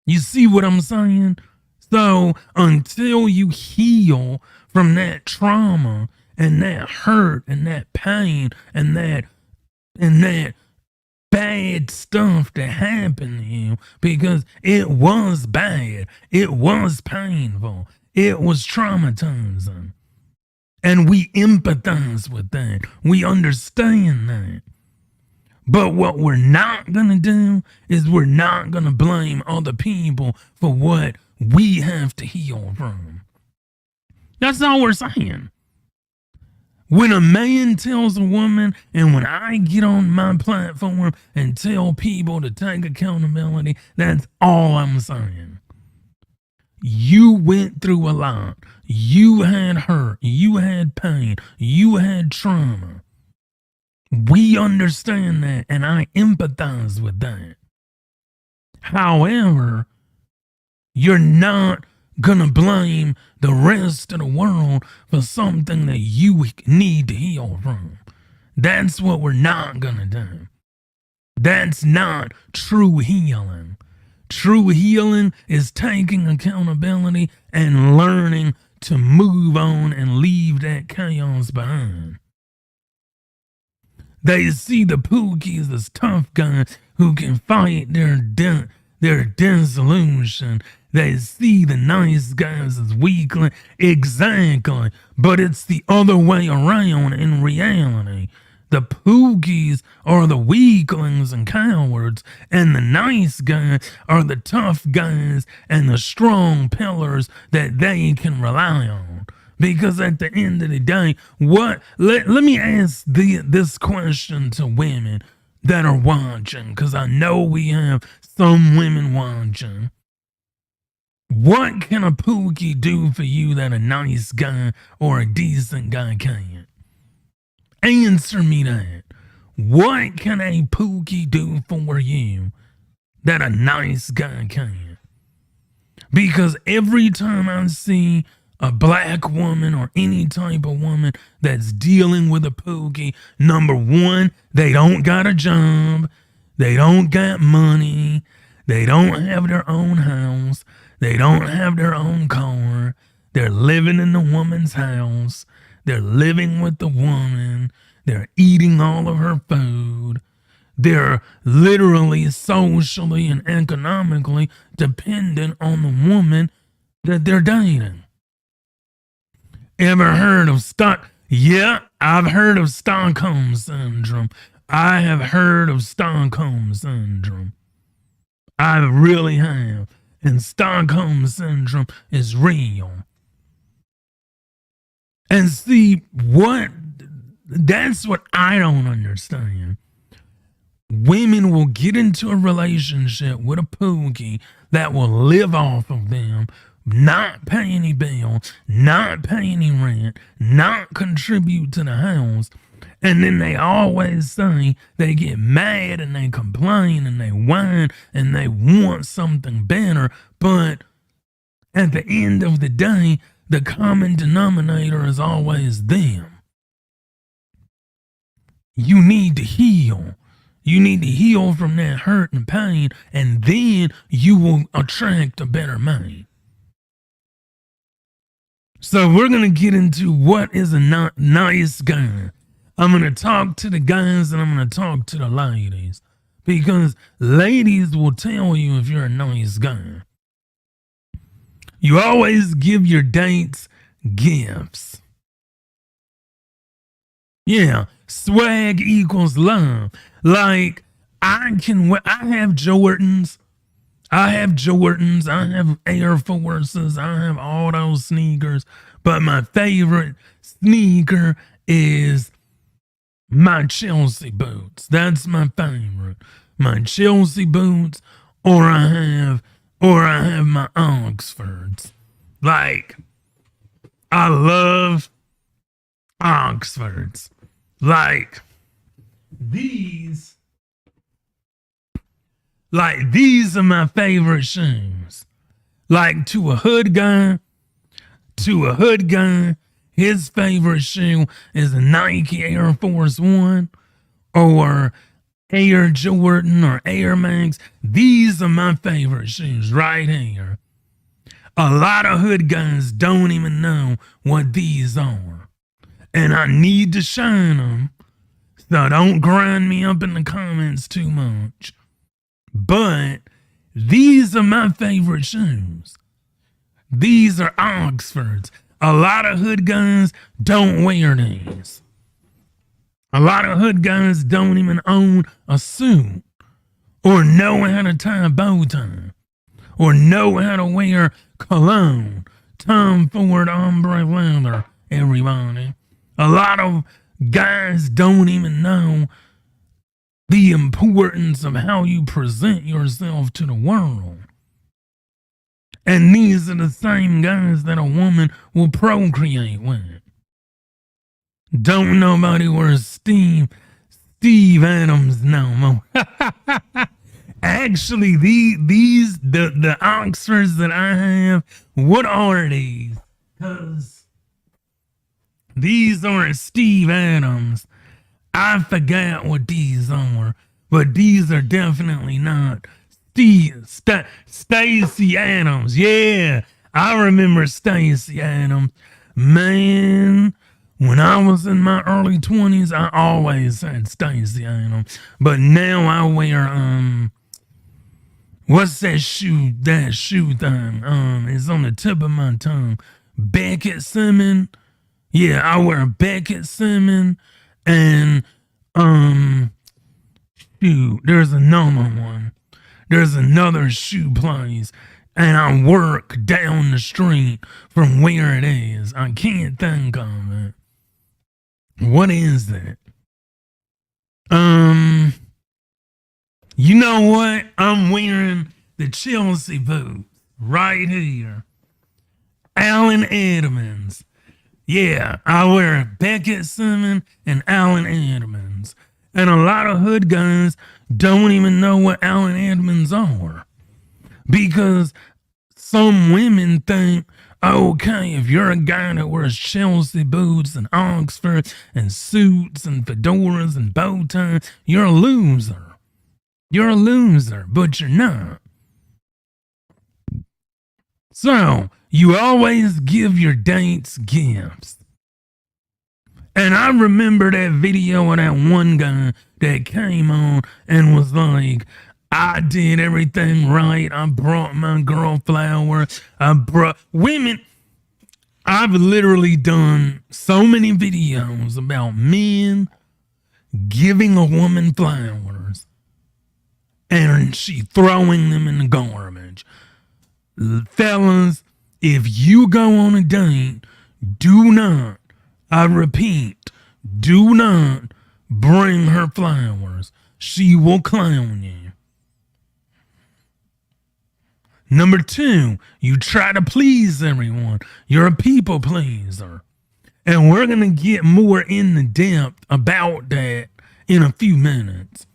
You see what I'm saying? So until you heal from that trauma and that hurt and that pain and that bad stuff that happened to you because it was bad. It was painful. It was traumatizing. And we empathize with that. We understand that. But what we're not going to do is we're not going to blame other people for what we have to heal from. That's all we're saying. When a man tells a woman, and when I get on my platform and tell people to take accountability, that's all I'm saying. You went through a lot. You had hurt. You had pain. You had trauma. We understand that, and I empathize with that. However, you're not gonna blame the rest of the world for something that you need to heal from. That's what we're not gonna do. That's not true healing. True healing is taking accountability and learning to move on and leave that chaos behind. They see the Pookies as tough guys who can fight their dissolution. They see the nice guys as weakling. Exactly. But it's the other way around in reality. The Pookies are the weaklings and cowards, and the nice guys are the tough guys and the strong pillars that they can rely on. Because at the end of the day, let me ask this question to women that are watching, because I know we have some women watching. What can a Pookie do for you that a nice guy or a decent guy can't? Answer me that. What can a Pookie do for you that a nice guy can't? Because every time I see a black woman or any type of woman that's dealing with a Pookie, number one, they don't got a job, they don't got money, they don't have their own house, they don't have their own car, they're living in the woman's house, they're living with the woman, they're eating all of her food, they're literally socially and economically dependent on the woman that they're dating. Ever heard of Yeah, I've heard of Stockholm Syndrome. I have heard of Stockholm Syndrome. I really have. And Stockholm Syndrome is real. And see, that's what I don't understand. Women will get into a relationship with a Pookie that will live off of them, not pay any bills, not pay any rent, not contribute to the house. And then they always say they get mad and they complain and they whine and they want something better. But at the end of the day, the common denominator is always them. You need to heal. You need to heal from that hurt and pain, and then you will attract a better man. So we're going to get into what is a nice guy. I'm going to talk to the guys and I'm going to talk to the ladies. Because ladies will tell you if you're a nice guy. You always give your dates gifts. Yeah, swag equals love. Like, I have Jordans. I have Air Forces, I have all those sneakers, but my favorite sneaker is my Chelsea boots. That's my favorite. My Chelsea boots, or I have my Oxfords. Like, I love Oxfords. Like, these are my favorite shoes. Like, to a hood guy, his favorite shoe is a Nike Air Force One or Air Jordan or Air Max. These are my favorite shoes right here. A lot of hood guys don't even know what these are. And I need to shine them So don't grind me up in the comments too much. But these are my favorite shoes. These are Oxfords. A lot of hood guys don't wear these. A lot of hood guys don't even own a suit or know how to tie a bow tie or know how to wear cologne. Tom Ford ombre leather, everybody. A lot of guys don't even know the importance of how you present yourself to the world. And these are the same guys that a woman will procreate with. Don't nobody wear Steve Adams no more. Actually, the Oxfords that I have, what are these? Because these aren't Steve Adams. I forgot what these are, but these are definitely not Stacey Adams. Yeah, I remember Stacey Adams. Man, when I was in my early 20s, I always had Stacey Adams. But now I wear, what's that shoe thing? It's on the tip of my tongue. Beckett Simmons. Yeah, I wear Beckett Simmons. And, shoot, there's another one. There's another shoe place, and I work down the street from where it is. I can't think of it. What is that? You know what? I'm wearing the Chelsea boots right here. Allen Edmonds. Yeah, I wear Beckett Simmons and Allen Edmonds. And a lot of hood guys don't even know what Allen Edmonds are. Because some women think, okay, if you're a guy that wears Chelsea boots and Oxford and suits and fedoras and bow ties, you're a loser. You're a loser, but you're not. So, you always give your dates gifts. And I remember that video of that one guy that came on and was like, I did everything right. I brought my girl flowers. I brought women. I've literally done so many videos about men giving a woman flowers and she throwing them in the garbage. Fellas, if you go on a date, do not, I repeat, do not bring her flowers. She will clown you. Number 2, you try to please everyone. You're a people pleaser. And we're going to get more in the depth about that in a few minutes.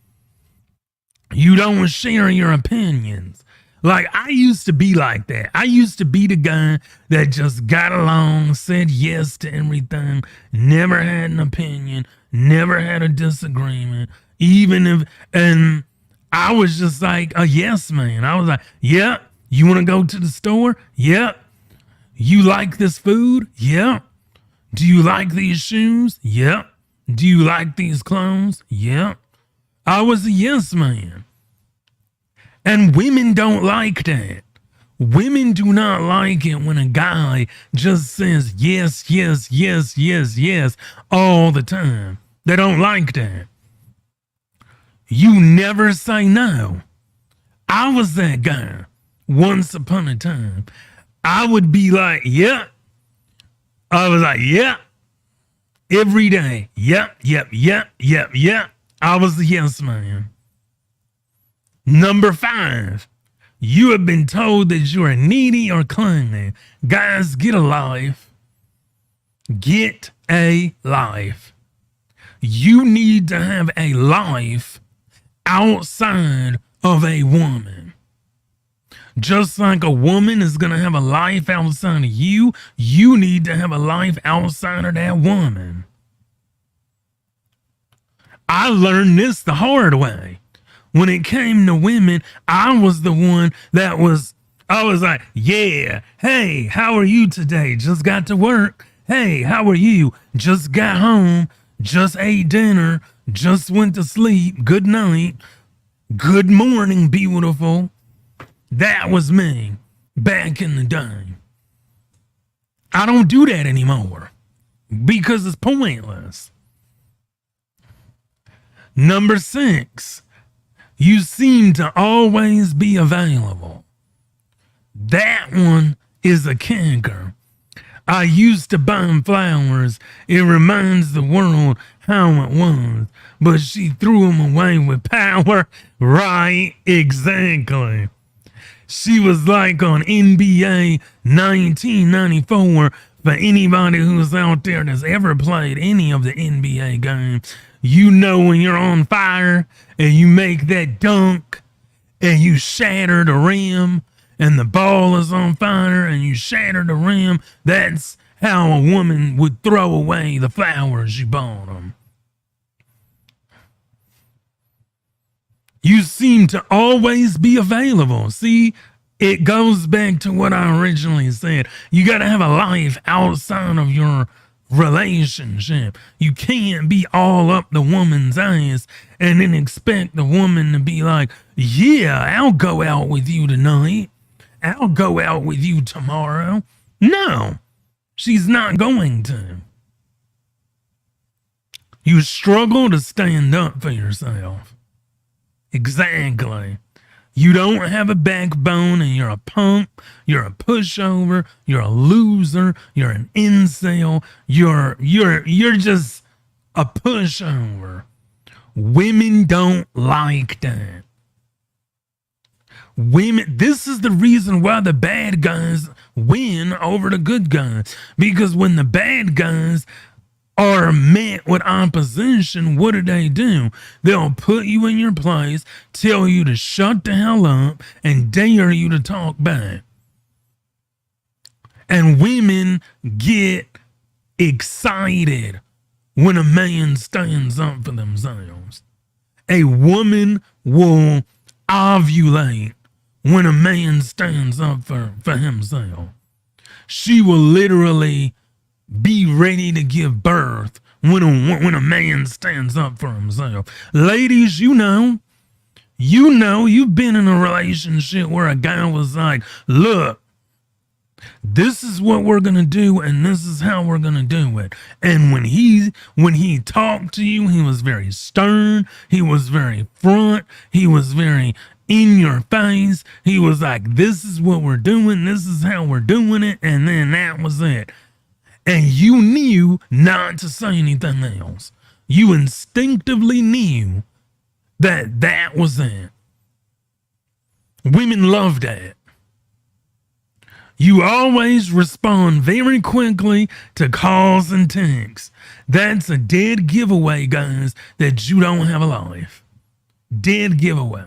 You don't share your opinions. Like, I used to be like that. I used to be the guy that just got along, said yes to everything, never had an opinion, never had a disagreement, and I was just like a yes man. I was like, yeah, you want to go to the store? Yeah. You like this food? Yeah. Do you like these shoes? Yeah. Do you like these clothes? Yeah. I was a yes man. And women don't like that. Women do not like it when a guy just says yes, yes, yes, yes, yes all the time. They don't like that. You never say no. I was that guy once upon a time. I would be like, yeah. I was like, yeah. Every day. Yep, yep, yep, yep, yep. I was the yes man. Number 5, you have been told that you are needy or clingy. Guys, get a life. Get a life. You need to have a life outside of a woman. Just like a woman is going to have a life outside of you, you need to have a life outside of that woman. I learned this the hard way. When it came to women, I was the one that I was like, yeah, hey, how are you today? Just got to work. Hey, how are you? Just got home. just ate dinner, just went to sleep, good night, good morning, beautiful. That was me back in the day. I don't do that anymore because it's pointless. Number 6, you seem to always be available. That one is a kicker. I used to buy flowers. It reminds the world how it was, but she threw them away with power. Right, exactly. She was like on NBA 1994. For anybody who's out there that's ever played any of the NBA games, you know when you're on fire and you make that dunk and you shatter the rim and the ball is on fire and you shatter the rim, that's how a woman would throw away the flowers you bought them. You seem to always be available. See, it goes back to what I originally said. You got to have a life outside of your relationship. You can't be all up the woman's ass and then expect the woman to be like, yeah, I'll go out with you tonight. I'll go out with you tomorrow. No, she's not going to. You struggle to stand up for yourself. Exactly. You don't have a backbone and you're a punk, you're a pushover, you're a loser, you're an incel, you're just a pushover. Women don't like that. Women, this is the reason why the bad guys win over the good guys. Because when the bad guys are met with opposition, what do? They'll put you in your place, tell you to shut the hell up, and dare you to talk back. And women get excited when a man stands up for themselves. A woman will ovulate when a man stands up for himself. She will literally be ready to give birth when a man stands up for himself. Ladies, you know, you've been in a relationship where a guy was like, look, this is what we're going to do and this is how we're going to do it. And when he talked to you, he was very stern. He was very front. He was very in your face. He was like, this is what we're doing. This is how we're doing it. And then that was it. And you knew not to say anything else. You instinctively knew that that was it. Women love that. You always respond very quickly to calls and texts. That's a dead giveaway, guys, that you don't have a life. Dead giveaway.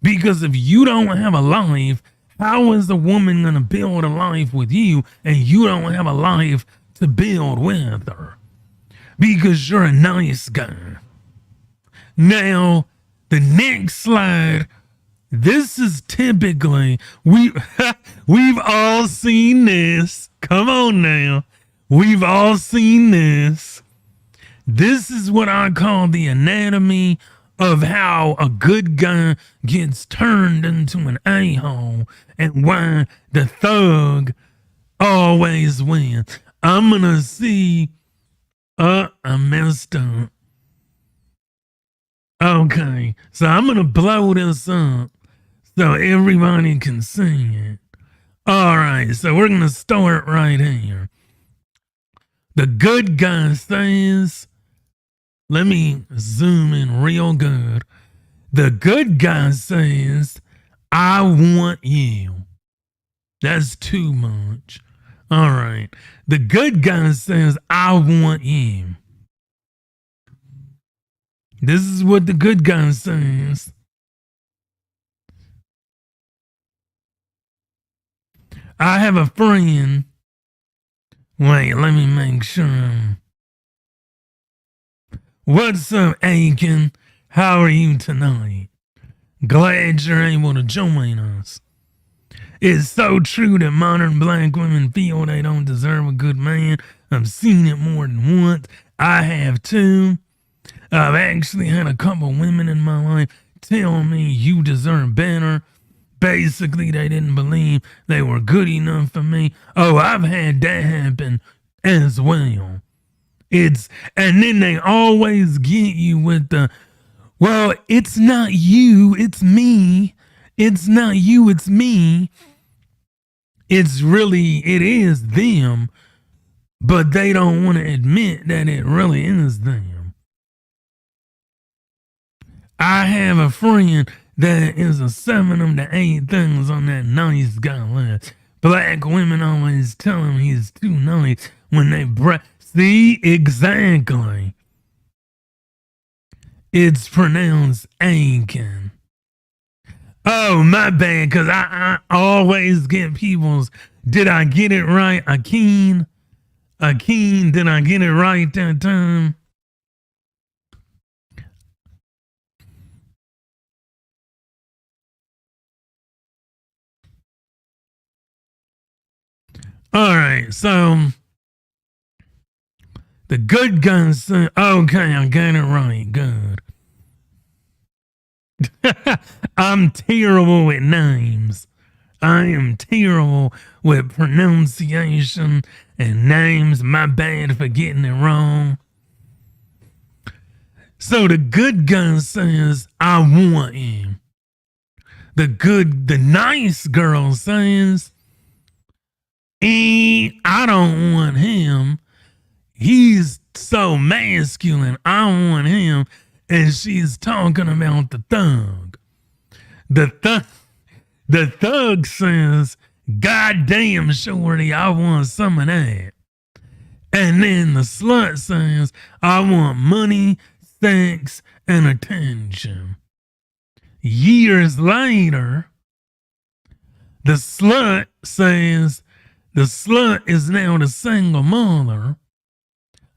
Because if you don't have a life, how is a woman going to build a life with you and you don't have a life to build with her? Because you're a nice guy. Now, the next slide, this is typically, we've all seen this. Come on now. We've all seen this. This is what I call the anatomy of how a good guy gets turned into an a-hole and why the thug always wins. I'm gonna see. I messed up. Okay, so I'm gonna blow this up so everybody can see it. All right, so we're gonna start right here. The good guy says, let me zoom in real good. The good guy says, I want you. That's too much. All right. The good guy says, I want you. This is what the good guy says. I have a friend. Wait, let me make sure. What's up, Aiken? How are you tonight? Glad you're able to join us. It's so true that modern black women feel they don't deserve a good man. I've seen it more than once. I have too. I've actually had a couple women in my life tell me you deserve better. Basically, they didn't believe they were good enough for me. Oh, I've had that happen as well. And then they always get you with the, well, it's not you, it's me. It's not you, it's me. It is them, but they don't want to admit that it really is them. I have a friend that is a 7 to 8 things on that nice guy list. Black women always tell him he's too nice when they see, exactly. It's pronounced Aiken. Oh, my bad, because I always get people's, did I get it right? Akeen, did I get it right that time? All right, so the good guy said, okay, I got it right, good. I'm terrible with names. I am terrible with pronunciation and names. My bad for getting it wrong. So the good guy says, I want him. The nice girl says, I don't want him. He's so masculine. I want him. And she's talking about the thug. The thug says, God damn, shorty, I want some of that. And then the slut says, I want money, sex, and attention. Years later, the slut says, the slut is now the single mother.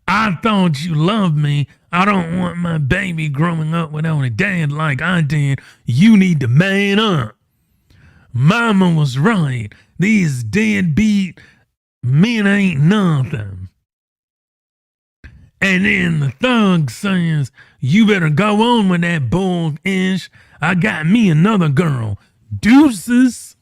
I thought you loved me. I don't want my baby growing up without a dad like I did. You need to man up. Mama was right. These deadbeat men ain't nothing. And then the thug says, you better go on with that bull-ish. I got me another girl. Deuces.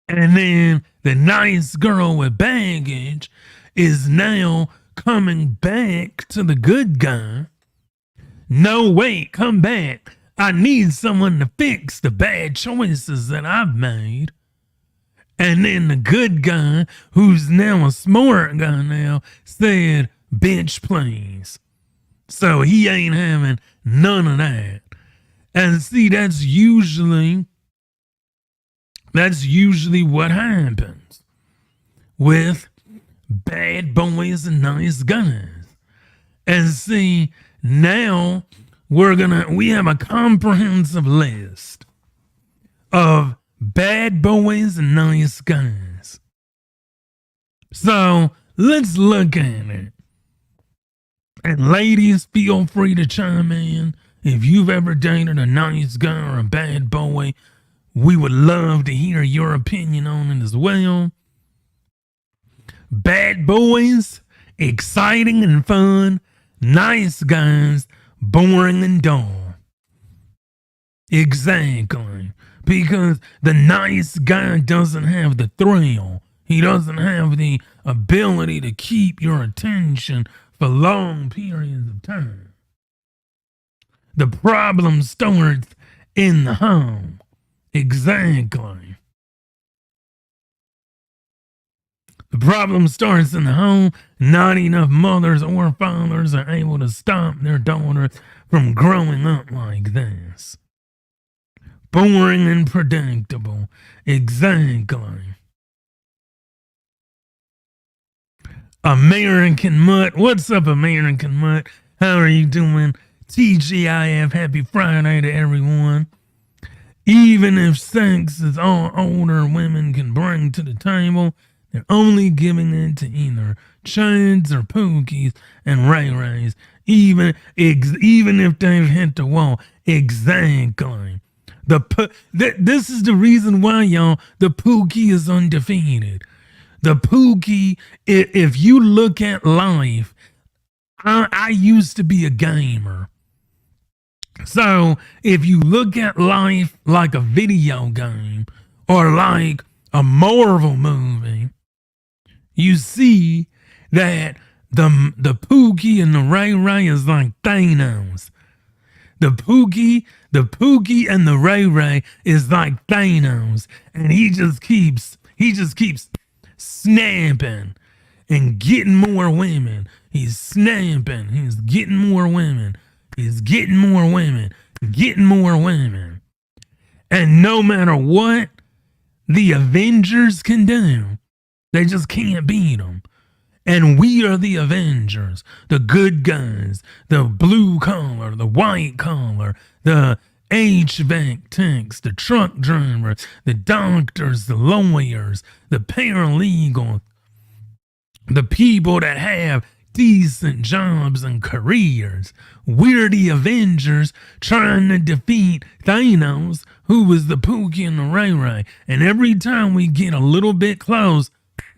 And then the nice girl with baggage is now coming back to the good guy. No, wait, come back. I need someone to fix the bad choices that I've made. And then the good guy, who's now a smart guy now, said, bitch, please. So he ain't having none of that. And see, that's usually what happens with bad boys and nice guys. And see, now we have a comprehensive list of bad boys and nice guys. So let's look at it. And ladies, feel free to chime in. If you've ever dated a nice guy or a bad boy, we would love to hear your opinion on it as well. Bad boys, exciting and fun. Nice guys, boring and dull. Exactly. Because the nice guy doesn't have the thrill. He doesn't have the ability to keep your attention for long periods of time. The problem starts in the home. Exactly. The problem starts in the home. Not enough mothers or fathers are able to stop their daughters from growing up like this. Boring and predictable. Exactly. American Mutt. What's up, American Mutt? How are you doing? TGIF, happy Friday to everyone. Even if sex is all older women can bring to the table, they're only giving it to either Chads or Pookies and Ray Rays, even if they've hit the wall. Exactly. This is the reason why, y'all, the Pookie is undefeated. The Pookie, if you look at life, I used to be a gamer. So if you look at life like a video game or like a Marvel movie, you see that the Pookie and the Ray Ray is like Thanos. The Pookie and the Ray Ray is like Thanos, and he just keeps snapping and getting more women. He's snapping, he's getting more women. He's getting more women, getting more women. And no matter what the Avengers can do, they just can't beat them. And we are the Avengers, the good guys, the blue collar, the white collar, the HVAC techs, the truck drivers, the doctors, the lawyers, the paralegals, the people that have decent jobs and careers. We're the Avengers trying to defeat Thanos, who was the Pookie and the Ray Ray. And every time we get a little bit close,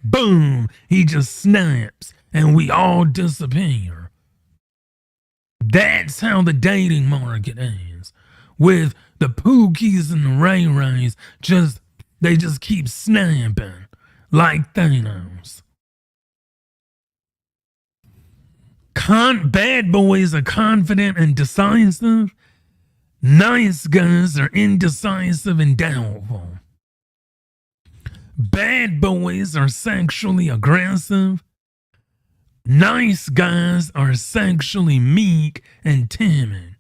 boom, he just snaps and we all disappear. That's how the dating market is. With the Pookies and the Ray Rays, they just keep snapping like Thanos. Bad boys are confident and decisive. Nice guys are indecisive and doubtful. Bad boys are sexually aggressive. Nice guys are sexually meek and timid.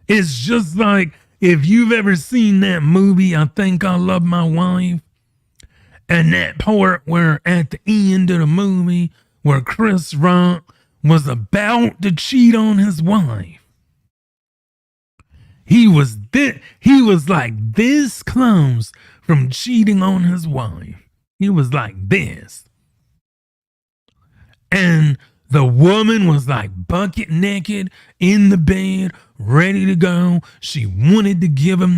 It's just like if you've ever seen that movie, I Think I Love My Wife, and that part where at the end of the movie where Chris Rock was about to cheat on his wife. He was like this close from cheating on his wife. He was like this. And the woman was like bucket naked in the bed, ready to go. She wanted to give it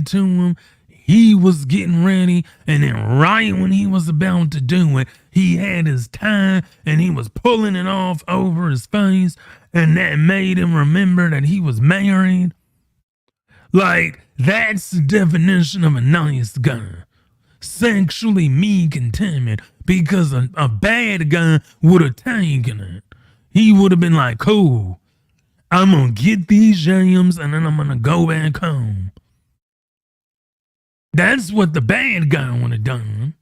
to him. He was getting ready, and then right when he was about to do it, he had his tie and he was pulling it off over his face, and that made him remember that he was married. Like, that's the definition of a nice guy. Sexually meek and timid, because a bad guy would have taken it. He would have been like, cool, I'm going to get these jams and then I'm going to go back home. That's what the bad guy would have done.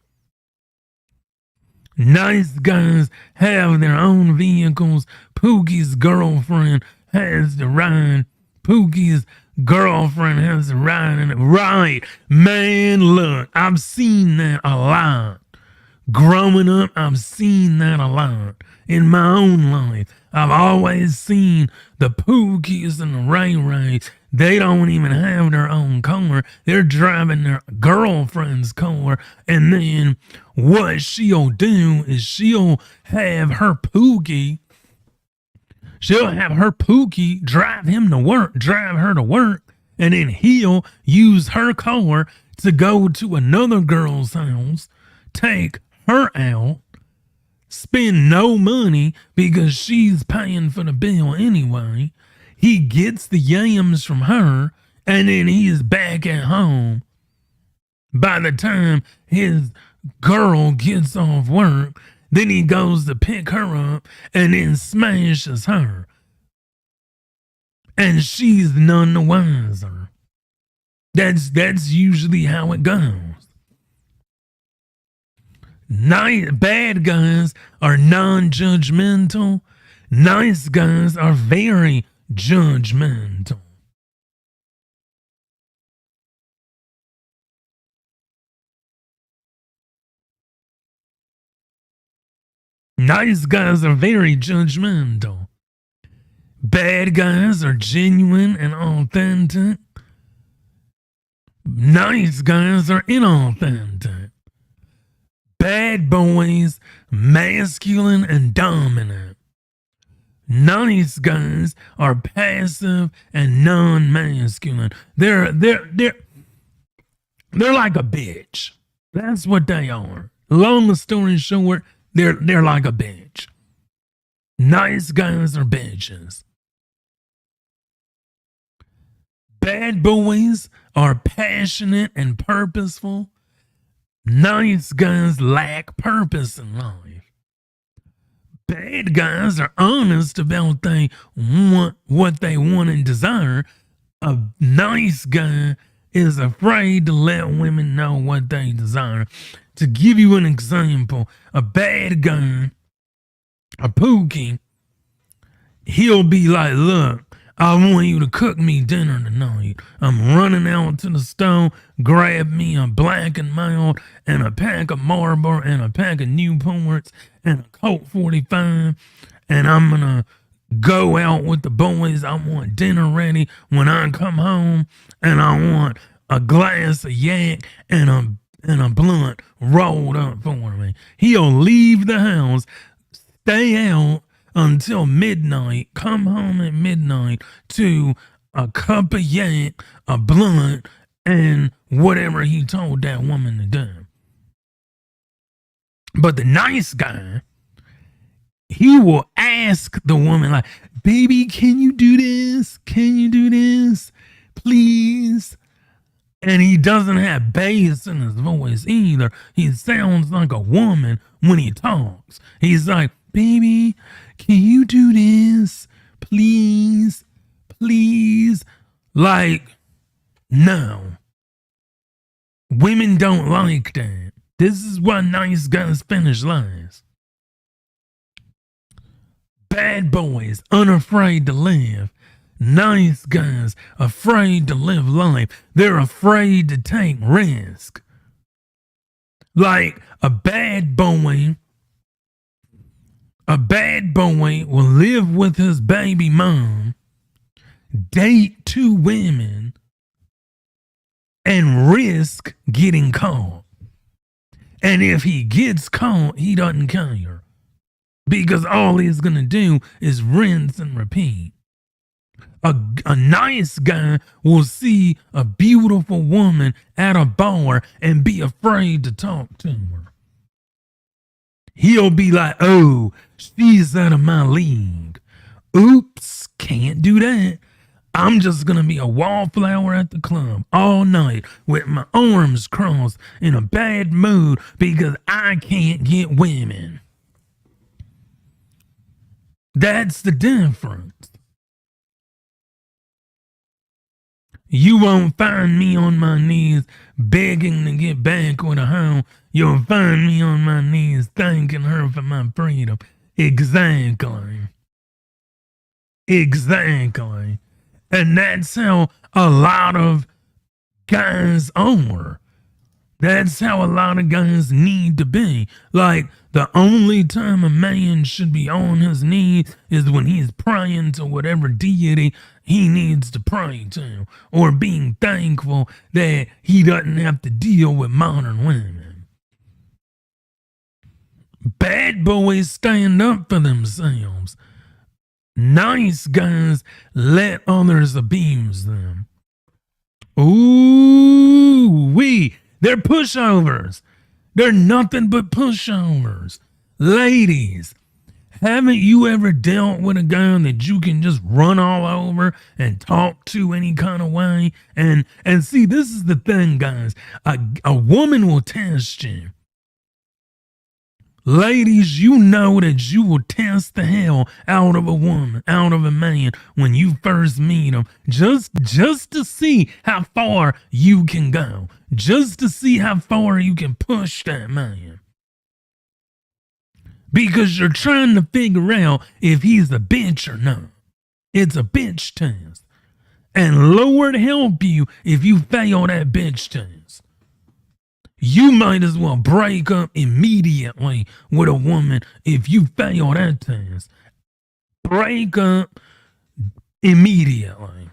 Nice guys have their own vehicles. Pookie's girlfriend has to ride. Pookie's girlfriend has to ride in it. Right. Man, look, I've seen that a lot. Growing up, I've seen that a lot. In my own life, I've always seen the Pookies and the Ray Rays. They don't even have their own car. They're driving their girlfriend's car. And then what she'll do is she'll have her Pookie drive her to work. And then he'll use her car to go to another girl's house, take her out, spend no money because she's paying for the bill anyway. He gets the yams from her, and then he is back at home. By the time his girl gets off work, then he goes to pick her up and then smashes her. And she's none the wiser. That's usually how it goes. Bad guys are non-judgmental. Nice guys are very judgmental. Nice guys are very judgmental. Bad guys are genuine and authentic. Nice guys are inauthentic. Bad boys, masculine and dominant. Nice guys are passive and non-masculine. They're like a bitch. That's what they are. Long story short, they're like a bitch. Nice guys are bitches. Bad boys are passionate and purposeful. Nice guys lack purpose in life. Bad guys are honest about what they want and desire. A nice guy is afraid to let women know what they desire. To give you an example, a bad guy, a Pookie, he'll be like, look, I want you to cook me dinner tonight. I'm running out to the stove, grab me a Black and Mild and a pack of Marlboro and a pack of Newports and a Colt 45, and I'm going to go out with the boys. I want dinner ready when I come home, and I want a glass of yak and a blunt rolled up for me. He'll leave the house, stay out until midnight, come home at midnight to a cup of yak, a blunt, and whatever he told that woman to do. But the nice guy, he will ask the woman, like, baby, can you do this? Can you do this? Please? And he doesn't have bass in his voice either. He sounds like a woman when he talks. He's like, baby, can you do this? Please? Please? Like, no. Women don't like that. This is why nice guys finish last. Bad boys, unafraid to live. Nice guys, afraid to live life. They're afraid to take risk. Like a bad boy will live with his baby mom, date 2 women, and risk getting caught. And if he gets caught, he doesn't care. Because all he's going to do is rinse and repeat. A nice guy will see a beautiful woman at a bar and be afraid to talk to her. He'll be like, oh, she's out of my league. Oops, can't do that. I'm just going to be a wallflower at the club all night with my arms crossed in a bad mood because I can't get women. That's the difference. You won't find me on my knees begging to get back with a hoe. You'll find me on my knees thanking her for my freedom. Exactly. Exactly. And that's how a lot of guys are. That's how a lot of guys need to be. Like, the only time a man should be on his knees is when he's praying to whatever deity he needs to pray to, or being thankful that he doesn't have to deal with modern women. Bad boys stand up for themselves. Nice guys let others abuse them. Ooh-wee. They're pushovers. They're nothing but pushovers. Ladies, haven't you ever dealt with a guy that you can just run all over and talk to any kind of way? And see, this is the thing, guys. A woman will test you. Ladies, you know that you will test the hell out of a woman, out of a man when you first meet him, just to see how far you can go, just to see how far you can push that man. Because you're trying to figure out if he's a bitch or not. It's a bitch test. And Lord help you if you fail that bitch test. You might as well break up immediately with a woman if you fail that test. Break up immediately.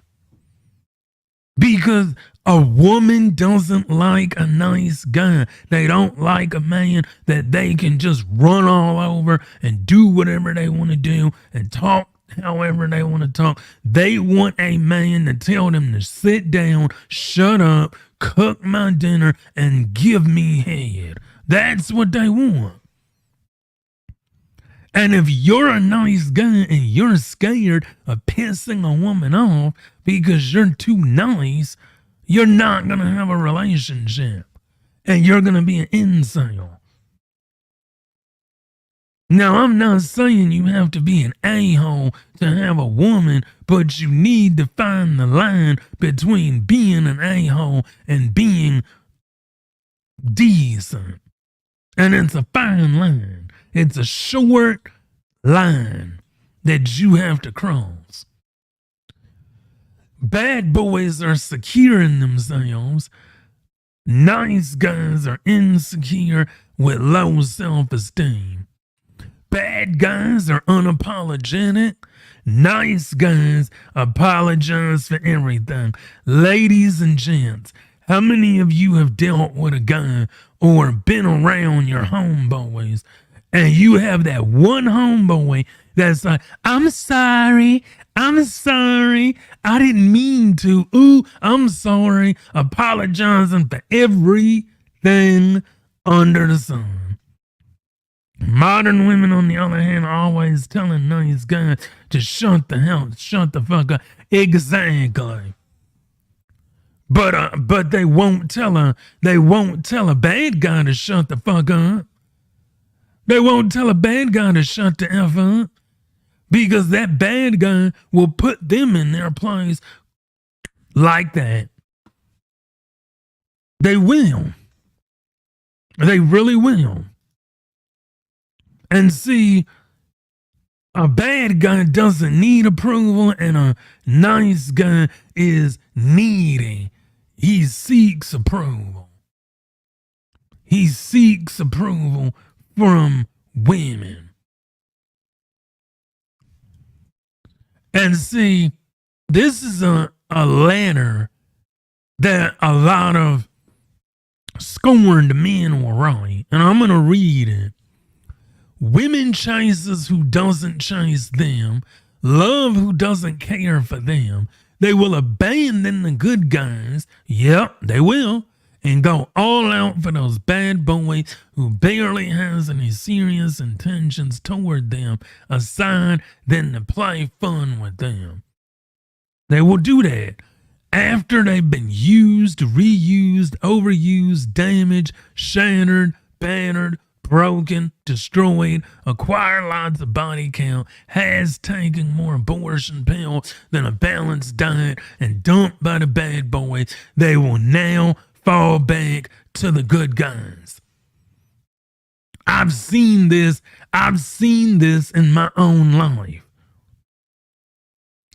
Because a woman doesn't like a nice guy. They don't like a man that they can just run all over and do whatever they want to do and talk however they want to talk. They want a man to tell them to sit down, shut up, cook my dinner, and give me head. That's what they want. And if you're a nice guy and you're scared of pissing a woman off because you're too nice, you're not going to have a relationship. And you're going to be an incel. Now, I'm not saying you have to be an a-hole to have a woman, but you need to find the line between being an a-hole and being decent. And it's a fine line. It's a short line that you have to cross. Bad boys are secure in themselves. Nice guys are insecure with low self-esteem. Bad guys are unapologetic. Nice guys apologize for everything. Ladies and gents, how many of you have dealt with a guy or been around your homeboys and you have that one homeboy that's like, I'm sorry, I didn't mean to. Ooh, I'm sorry, apologizing for everything under the sun. Modern women, on the other hand, are always telling nice guys to shut the fuck up. Exactly. But they won't tell a bad guy to shut the fuck up. They won't tell a bad guy to shut the F up. Because that bad guy will put them in their place like that. They will. They really will. And see, a bad guy doesn't need approval, and a nice guy is needy. He seeks approval. He seeks approval from women. And see, this is a letter that a lot of scorned men will write, and I'm going to read it. Women chases who doesn't chase them, love who doesn't care for them. They will abandon the good guys, yep, they will, and go all out for those bad boys who barely has any serious intentions toward them aside than to play fun with them. They will do that after they've been used, reused, overused, damaged, shattered, battered, broken, destroyed, acquired lots of body count, has taken more abortion pills than a balanced diet, and dumped by the bad boys. They will now fall back to the good guys. I've seen this in my own life.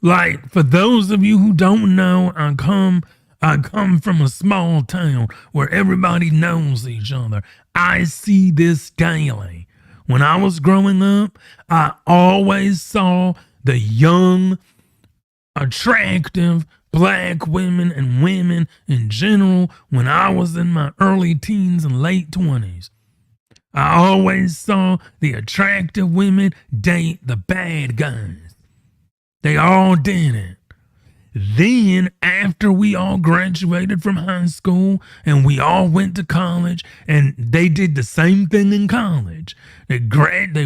Like, for those of you who don't know, I come from a small town where everybody knows each other. I see this daily. When I was growing up, I always saw the young, attractive black women and women in general when I was in my early teens and late 20s. I always saw the attractive women date the bad guys. They all did it. Then, after we all graduated from high school and we all went to college, and they did the same thing in college. They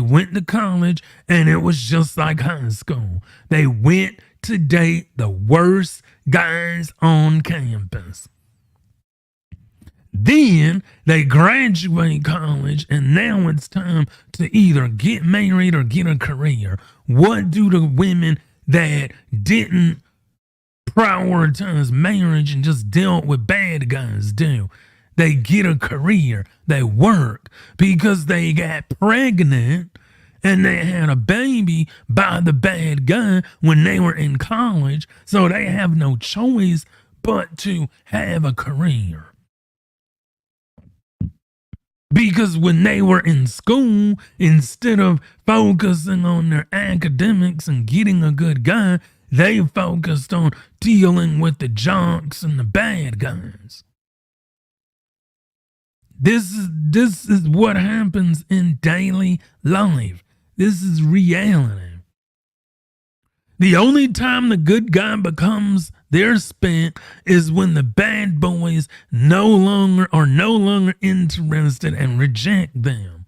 went to college and it was just like high school. They went to date the worst guys on campus. Then they graduate college and now it's time to either get married or get a career. What do the women that didn't prioritize marriage and just dealt with bad guys do? They get a career. They work because they got pregnant and they had a baby by the bad guy when they were in college. So they have no choice but to have a career. Because when they were in school, instead of focusing on their academics and getting a good guy, they focused on dealing with the jocks and the bad guys. This is what happens in daily life. This is reality. The only time the good guy becomes their spent is when the bad boys no longer interested and reject them.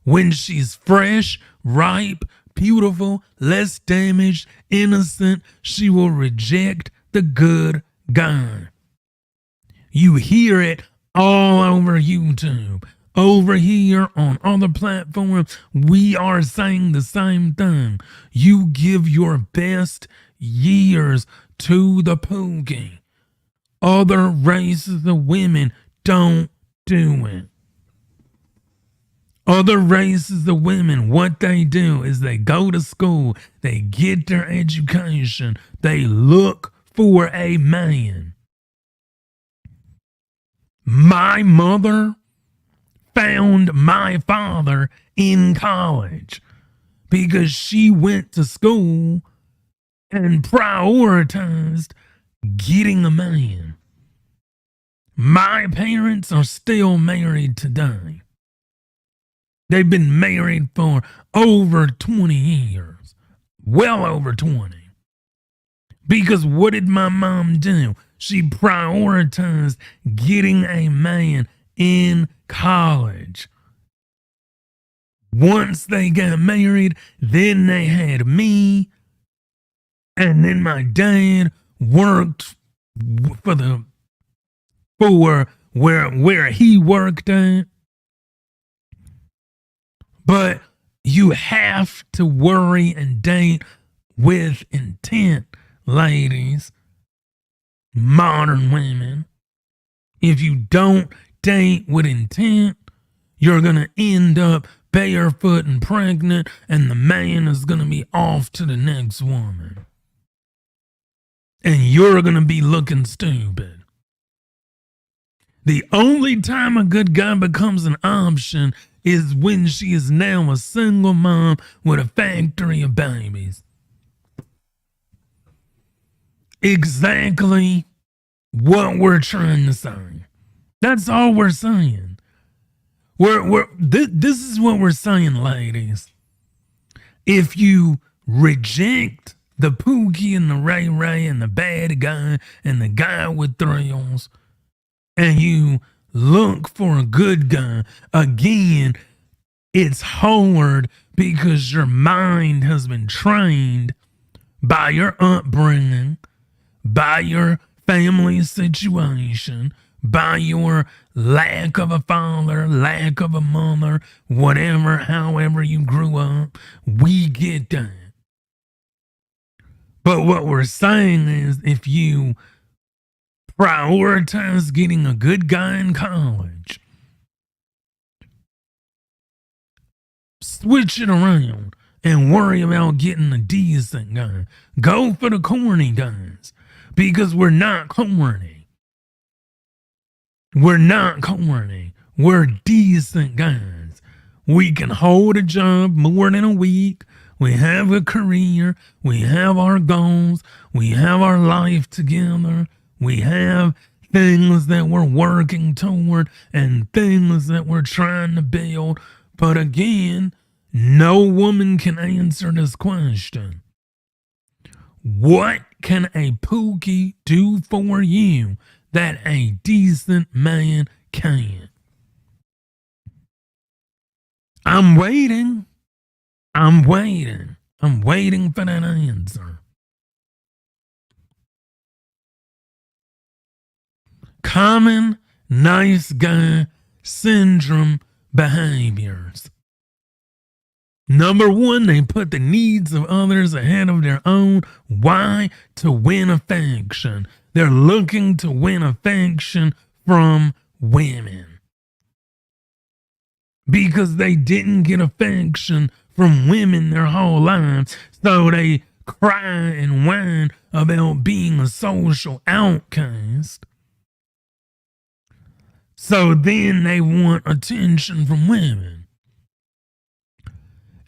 When she's fresh, ripe, beautiful, less damaged, innocent. She will reject the good guy. You hear it all over YouTube. Over here on other platforms, we are saying the same thing. You give your best years to the Pookie. Other races of women don't do it. Other races of women, what they do is they go to school, they get their education, they look for a man. My mother found my father in college because she went to school and prioritized getting a man. My parents are still married today. They've been married for over 20 years, well over 20. Because what did my mom do? She prioritized getting a man in college. Once they got married, then they had me, and then my dad worked for where he worked at. But you have to worry and date with intent, ladies, modern women. If you don't date with intent, you're going to end up barefoot and pregnant, and the man is going to be off to the next woman. And you're going to be looking stupid. The only time a good guy becomes an option is when she is now a single mom with a factory of babies. Exactly what we're trying to say. That's all we're saying. This is what we're saying, ladies. If you reject the Pookie and the Ray Ray and the bad guy and the guy with thrills, and you look for a good guy, again, it's hard because your mind has been trained by your upbringing, by your family situation, by your lack of a father, lack of a mother, whatever, however you grew up. We get that. But what we're saying is if you prioritize getting a good guy in college, switch it around and worry about getting a decent guy. Go for the corny guys because we're not corny. We're not corny. We're decent guys. We can hold a job more than a week. We have a career. We have our goals. We have our life together. We have things that we're working toward and things that we're trying to build. But again, no woman can answer this question. What can a Pookie do for you that a decent man can't? I'm waiting. I'm waiting. I'm waiting for that answer. Common nice guy syndrome behaviors. Number one, they put the needs of others ahead of their own. Why? To win affection. They're looking to win affection from women. Because they didn't get affection from women their whole lives, so they cry and whine about being a social outcast. So then they want attention from women.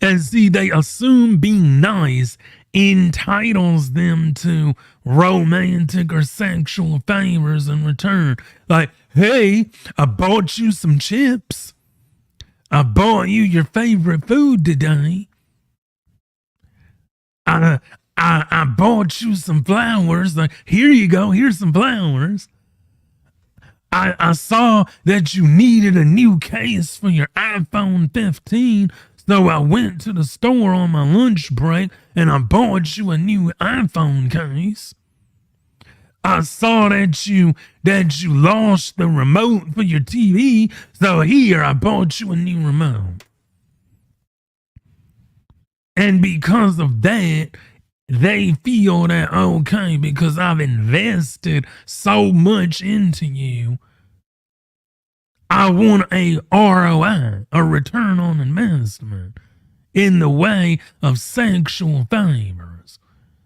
And see, they assume being nice entitles them to romantic or sexual favors in return. Like, hey, I bought you some chips. I bought you your favorite food today. I bought you some flowers. Like, here you go. Here's some flowers. I saw that you needed a new case for your iPhone 15, So I went to the store on my lunch break and I bought you a new iPhone case. I saw that you lost the remote for your TV, so here I bought you a new remote. And because of that, they feel that, okay, because I've invested so much into you, I want a ROI, a return on investment, in the way of sexual favors.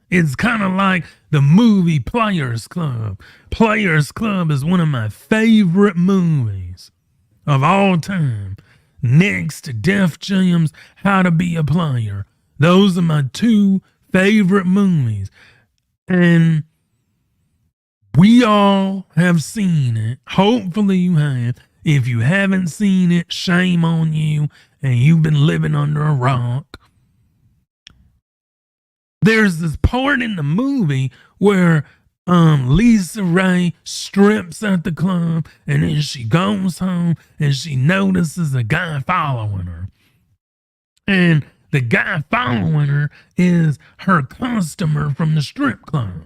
It's kind of like the movie Players Club. Players Club is one of my favorite movies of all time. Next to Def Jam's How to Be a Player. Those are my two favorite movies. And we all have seen it. Hopefully you have. If you haven't seen it, shame on you, and you've been living under a rock. There's this part in the movie where Lisa Ray strips at the club, and then she goes home and she notices a guy following her. And the guy following her is her customer from the strip club.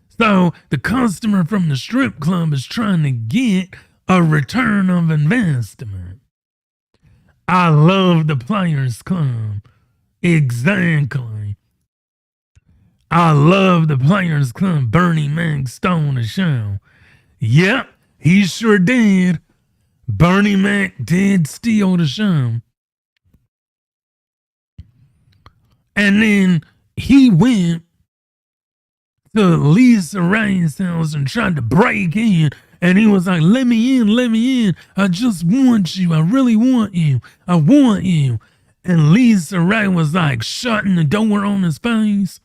So the customer from the strip club is trying to get a return of investment. I love the Players Club. Exactly. I love the Players Club. Bernie Mac stole the show. Yep, he sure did. Bernie Mac did steal the show. And then he went to Lisa Ray's house and tried to break in. And he was like, let me in. I just want you. I really want you. I want you. And Lisa Ray was like shutting the door on his face.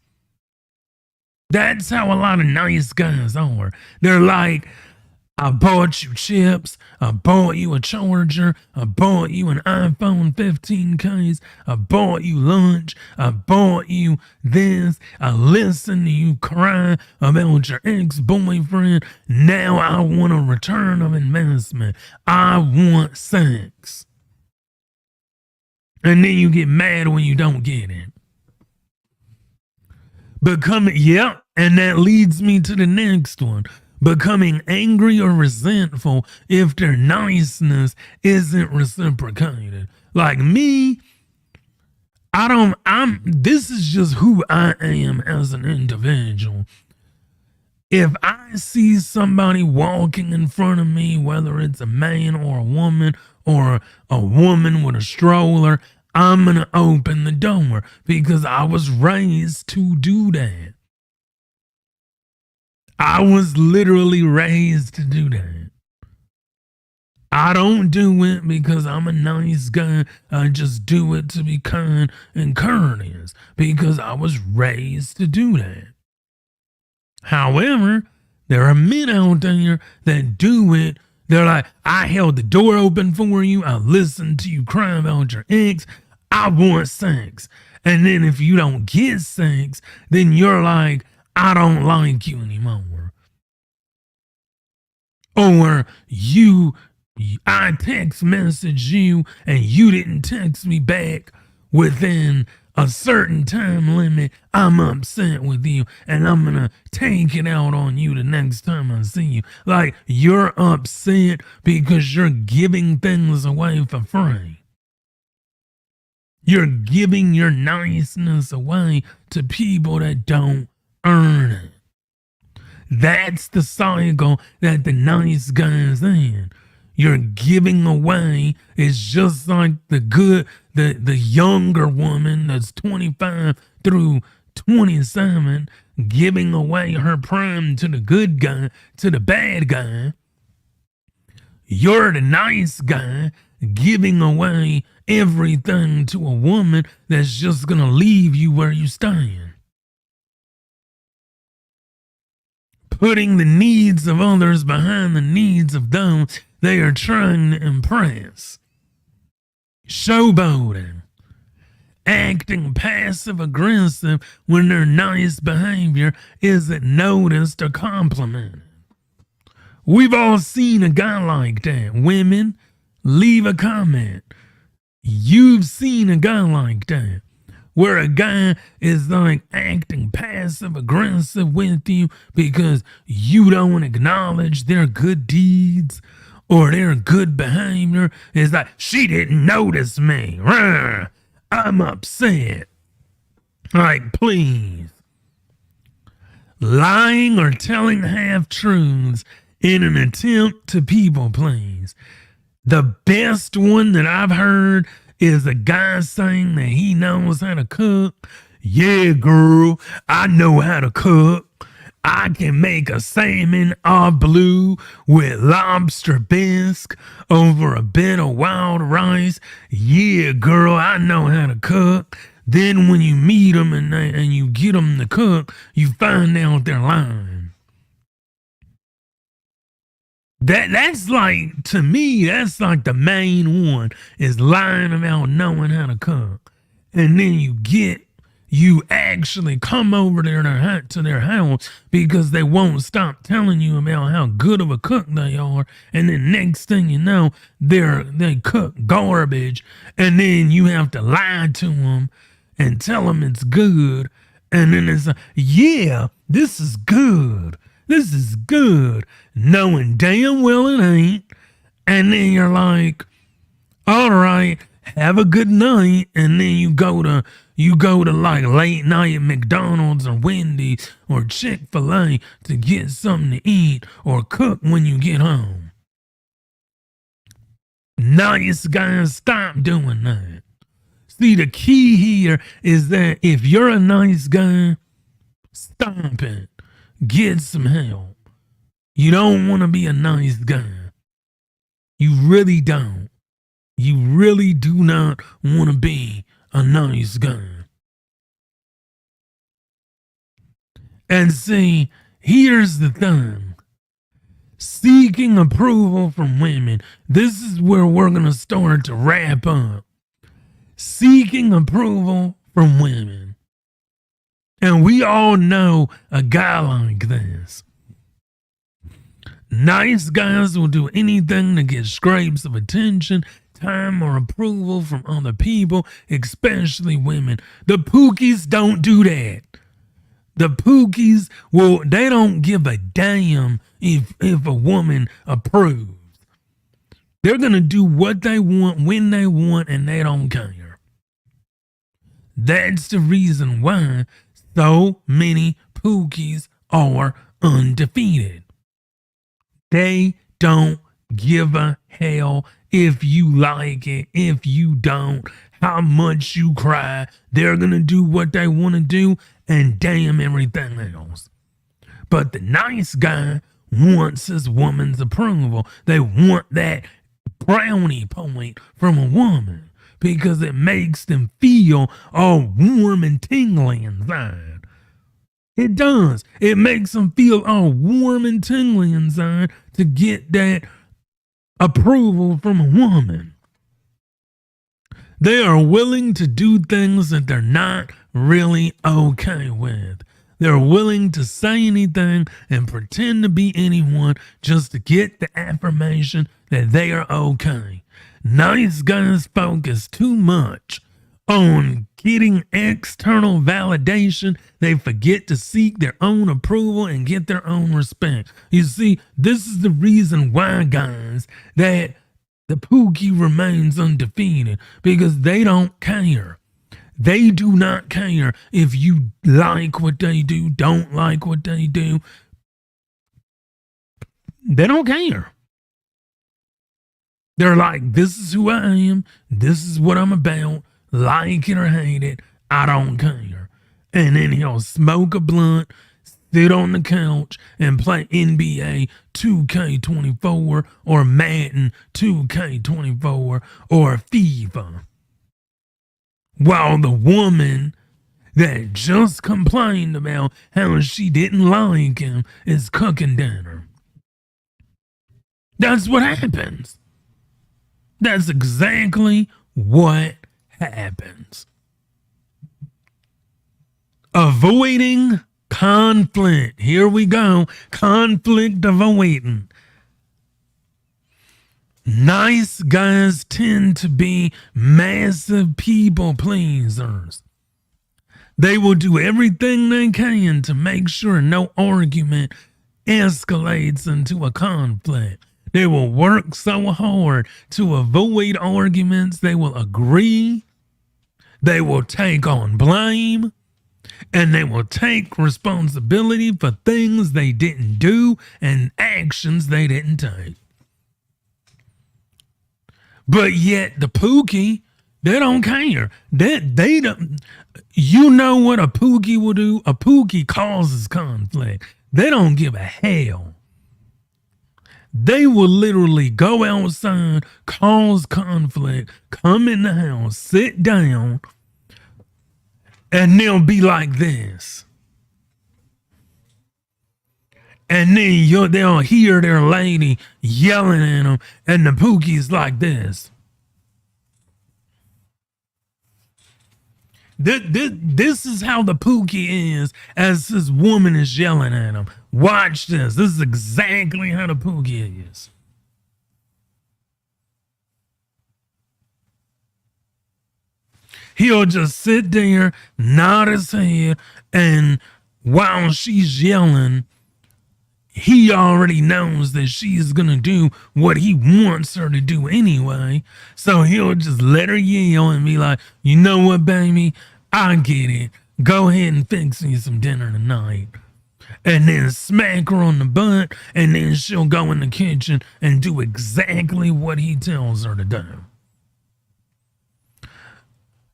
That's how a lot of nice guys are. They're like, I bought you chips. I bought you a charger. I bought you an iPhone 15 case. I bought you lunch. I bought you this. I listened to you cry about your ex-boyfriend. Now I want a return of investment. I want sex. And then you get mad when you don't get it. And that leads me to the next one. Becoming angry or resentful if their niceness isn't reciprocated. Like me, this is just who I am as an individual. If I see somebody walking in front of me, whether it's a man or a woman with a stroller, I'm going to open the door because I was raised to do that. I was literally raised to do that. I don't do it because I'm a nice guy. I just do it to be kind and courteous because I was raised to do that. However, there are men out there that do it. They're like, I held the door open for you. I listened to you cry about your ex. I want sex. And then if you don't get sex, then you're like, I don't like you anymore. Or I text message you and you didn't text me back within a certain time limit. I'm upset with you and I'm going to take it out on you the next time I see you. Like you're upset because you're giving things away for free. You're giving your niceness away to people that don't earn it. That's the cycle that the nice guy's in. You're giving away. It's just like the younger woman that's 25 through 27 giving away her prime to the good guy, to the bad guy. You're the nice guy giving away everything to a woman that's just going to leave you where you stand. Putting the needs of others behind the needs of those they are trying to impress. Showboating. Acting passive-aggressive when their nice behavior isn't noticed or complimented. We've all seen a guy like that. Women, leave a comment. You've seen a guy like that, where a guy is like acting passive aggressive with you because you don't acknowledge their good deeds or their good behavior. It's like, she didn't notice me. Rah, I'm upset. Like, please. Lying or telling half truths in an attempt to people please. The best one that I've heard is a guy saying that he knows how to cook. Yeah, girl, I know how to cook. I can make a salmon au bleu with lobster bisque over a bed of wild rice. Yeah, girl, I know how to cook. Then when you meet them and you get them to cook, you find out they're lying. That's like, to me, that's like the main one, is lying about knowing how to cook. And then you actually come over to their house because they won't stop telling you about how good of a cook they are. And then next thing you know, they cook garbage. And then you have to lie to them and tell them it's good. And then it's like, yeah, this is good. This is good, knowing damn well it ain't. And then you're like, all right, have a good night. And then you go to like late night at McDonald's or Wendy's or Chick-fil-A to get something to eat or cook when you get home. Nice guys, stop doing that. See, the key here is that if you're a nice guy, stop it. Get some help. You don't want to be a nice guy. You really don't. You really do not want to be a nice guy. And see, here's the thing. Seeking approval from women. This is where we're going to start to wrap up. Seeking approval from women. And we all know a guy like this. Nice guys will do anything to get scrapes of attention, time, or approval from other people, especially women. The Pookies don't do that. The Pookies, well, they don't give a damn if a woman approves. They're going to do what they want, when they want, and they don't care. That's the reason why so many Pookies are undefeated. They don't give a hell if you like it, if you don't, how much you cry. They're going to do what they want to do and damn everything else. But the nice guy wants his woman's approval. They want that brownie point from a woman, because it makes them feel all warm and tingly inside. It does. It makes them feel all warm and tingly inside to get that approval from a woman. They are willing to do things that they're not really okay with. They're willing to say anything and pretend to be anyone just to get the affirmation that they are okay. Nice guys focus too much on getting external validation. They forget to seek their own approval and get their own respect. You see, this is the reason why, guys, that the Pookie remains undefeated, because they don't care. They do not care if you like what they do, don't like what they do. They don't care. They're like, this is who I am. This is what I'm about. Like it or hate it, I don't care. And then he'll smoke a blunt, sit on the couch, and play NBA 2K24 or Madden 2K24 or FIFA. While the woman that just complained about how she didn't like him is cooking dinner. That's what happens. That's exactly what happens. Avoiding conflict. Here we go. Conflict avoiding. Nice guys tend to be massive people pleasers. They will do everything they can to make sure no argument escalates into a conflict. They will work so hard to avoid arguments. They will agree. They will take on blame. And they will take responsibility for things they didn't do and actions they didn't take. But yet the Pookie, they don't care. They don't. You know what a Pookie will do? A Pookie causes conflict. They don't give a hell. They will literally go outside, cause conflict, come in the house, sit down, and they'll be like this. And then they'll hear their lady yelling at them, and the Pookie's like this. This is how the Pookie is as this woman is yelling at him. Watch this. This is exactly how the Pookie is. He'll just sit there, nod his head, and while she's yelling, he already knows that she's going to do what he wants her to do anyway. So he'll just let her yell and be like, you know what, baby? I get it. Go ahead and fix me some dinner tonight. And then smack her on the butt, and then she'll go in the kitchen and do exactly what he tells her to do.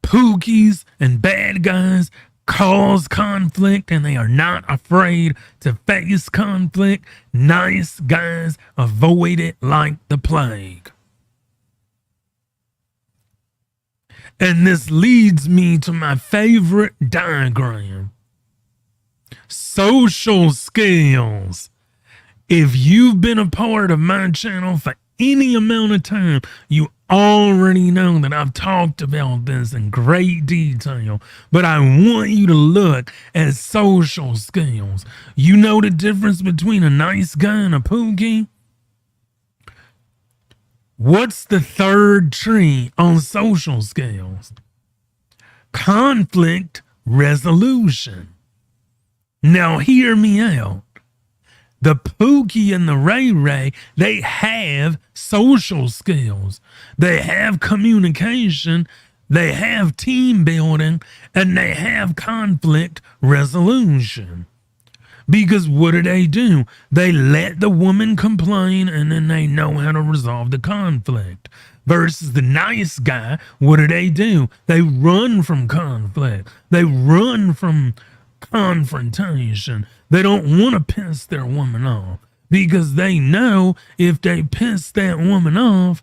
Pookies and bad guys cause conflict, and they are not afraid to face conflict. Nice guys avoid it like the plague. And this leads me to my favorite diagram. Social skills. If you've been a part of my channel for any amount of time, you already know that I've talked about this in great detail, but I want you to look at social skills. You know the difference between a nice guy and a Pookie? What's the third tree on social skills? Conflict resolution. Now hear me out. The Pookie and the Ray Ray, they have social skills. They have communication, they have team building, and they have conflict resolution. Because what do? They let the woman complain, and then they know how to resolve the conflict. Versus the nice guy, what do? They run from conflict. They run from confrontation. They don't want to piss their woman off because they know if they piss that woman off,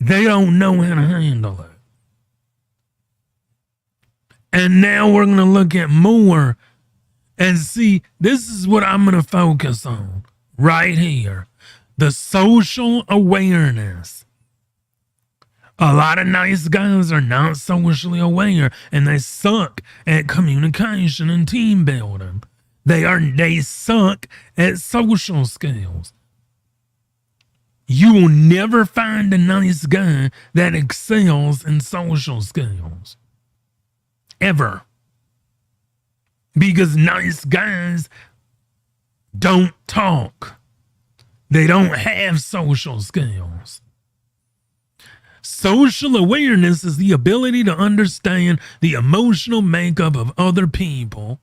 they don't know how to handle it. And now we're going to look at more and see, this is what I'm going to focus on right here. The social awareness. A lot of nice guys are not socially aware, and they suck at communication and team building. They suck at social skills. You will never find a nice guy that excels in social skills. Ever. Because nice guys don't talk. They don't have social skills. Social awareness is the ability to understand the emotional makeup of other people.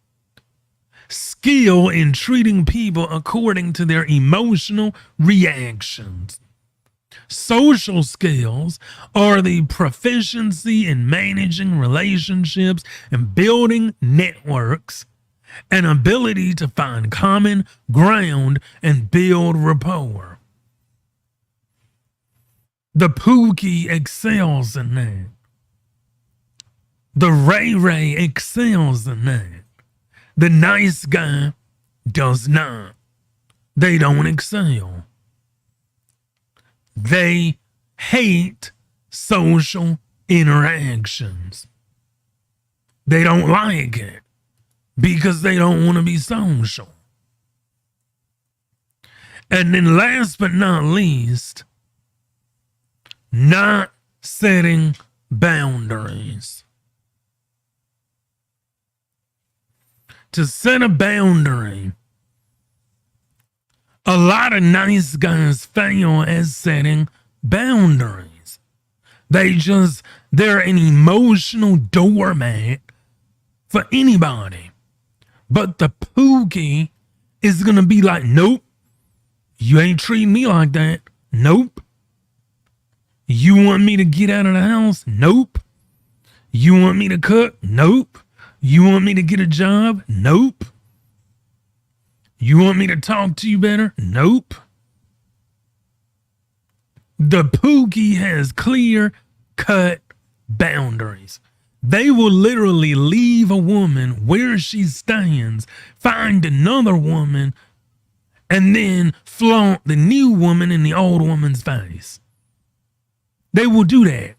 Skill in treating people according to their emotional reactions. Social skills are the proficiency in managing relationships and building networks, an ability to find common ground and build rapport. The Pookie excels in that. The Ray Ray excels in that. The nice guy does not. They don't excel. They hate social interactions. They don't like it because they don't want to be social. And then last but not least, not setting boundaries. To set a boundary, a lot of nice guys fail at setting boundaries. They're an emotional doormat for anybody. But the Pookie is going to be like, nope, you ain't treating me like that. Nope. You want me to get out of the house? Nope. You want me to cook? Nope. You want me to get a job? Nope. You want me to talk to you better? Nope. The Pookie has clear-cut boundaries. They will literally leave a woman where she stands, find another woman, and then flaunt the new woman in the old woman's face. They will do that.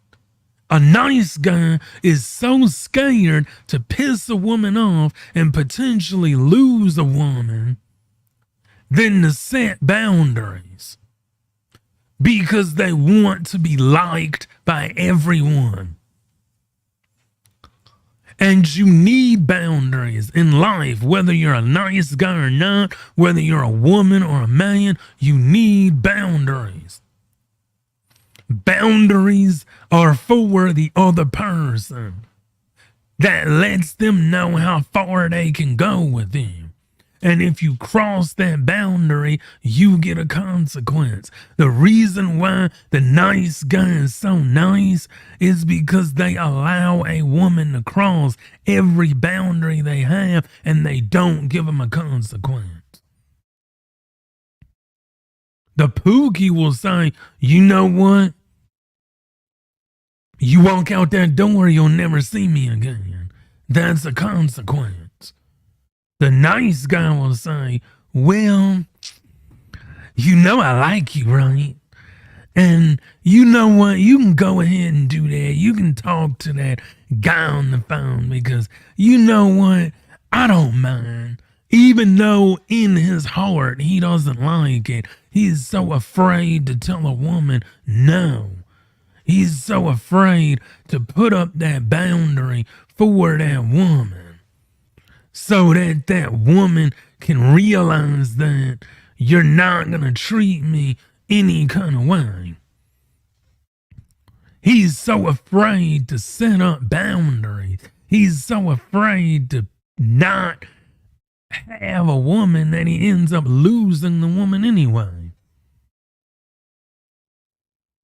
A nice guy is so scared to piss a woman off and potentially lose a woman than to set boundaries because they want to be liked by everyone. And you need boundaries in life, whether you're a nice guy or not, whether you're a woman or a man, you need boundaries. Boundaries are for the other person. That lets them know how far they can go with you. And if you cross that boundary, you get a consequence. The reason why the nice guy is so nice is because they allow a woman to cross every boundary they have and they don't give them a consequence. The Pookie will say, you know what? You walk out that door, you'll never see me again. That's a consequence. The nice guy will say, well, you know I like you, right? And you know what? You can go ahead and do that. You can talk to that guy on the phone because you know what? I don't mind. Even though in his heart he doesn't like it. He's so afraid to tell a woman no. He's so afraid to put up that boundary for that woman so that that woman can realize that you're not going to treat me any kind of way. He's so afraid to set up boundaries. He's so afraid to not have a woman that he ends up losing the woman anyway.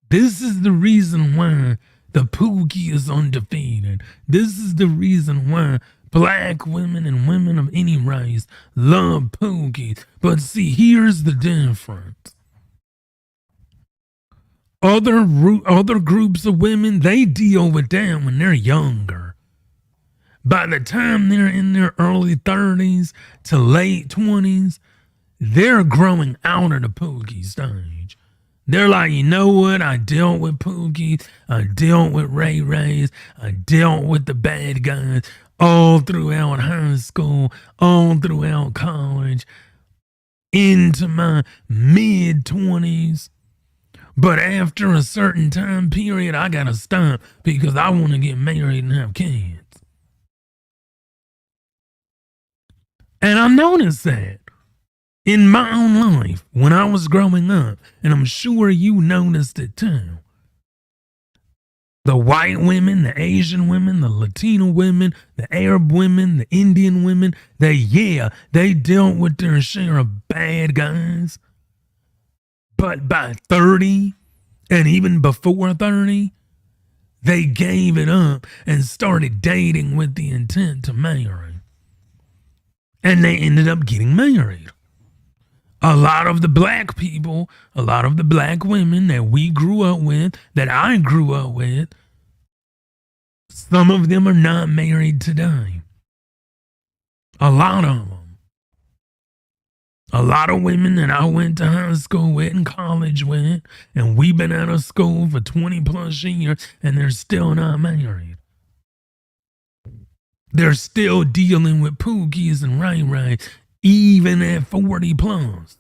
This is the reason why the Pookie is undefeated. This is the reason why black women and women of any race love Pookies. But see, here's the difference. Other groups of women, they deal with that when they're younger. By the time they're in their early 30s to late 20s, they're growing out of the Pookie stage. They're like, you know what? I dealt with Pookie. I dealt with Ray Rays. I dealt with the bad guys all throughout high school, all throughout college, into my mid-20s. But after a certain time period, I got to stop because I want to get married and have kids. And I noticed that in my own life when I was growing up, and I'm sure you noticed it too. The white women, the Asian women, the Latino women, the Arab women, the Indian women, they dealt with their share of bad guys. But by 30, and even before 30, they gave it up and started dating with the intent to marry. And they ended up getting married. A lot of the black people, a lot of the black women that we grew up with, that I grew up with, some of them are not married today. A lot of them. A lot of women that I went to high school with and college with, and we've been out of school for 20 plus years, and they're still not married. They're still dealing with Pookies and Ray Ray, even at 40 plus.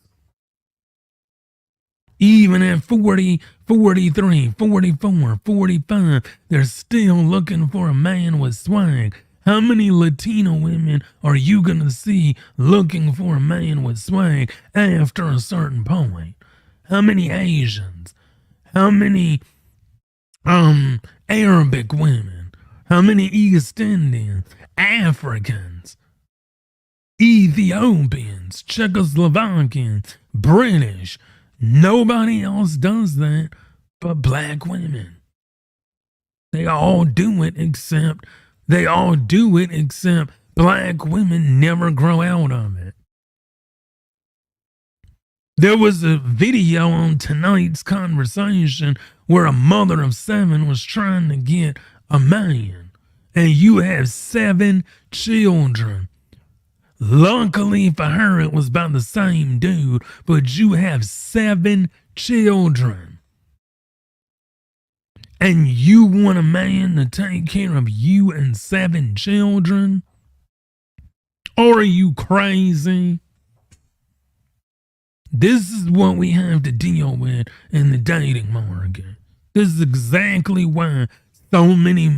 Even at 40, 43, 44, 45, they're still looking for a man with swag. How many Latino women are you going to see looking for a man with swag after a certain point? How many Asians? How many Arabic women? How many East Indians? Africans? Ethiopians? Czechoslovakians? British? Nobody else does that but black women. They all do it except black women never grow out of it. There was a video on tonight's conversation where a mother of 7 was trying to get a man, and you have 7 children. Luckily for her, it was by the same dude, but you have 7 children. And you want a man to take care of you and 7 children? Or are you crazy? This is what we have to deal with in the dating market. This is exactly why so many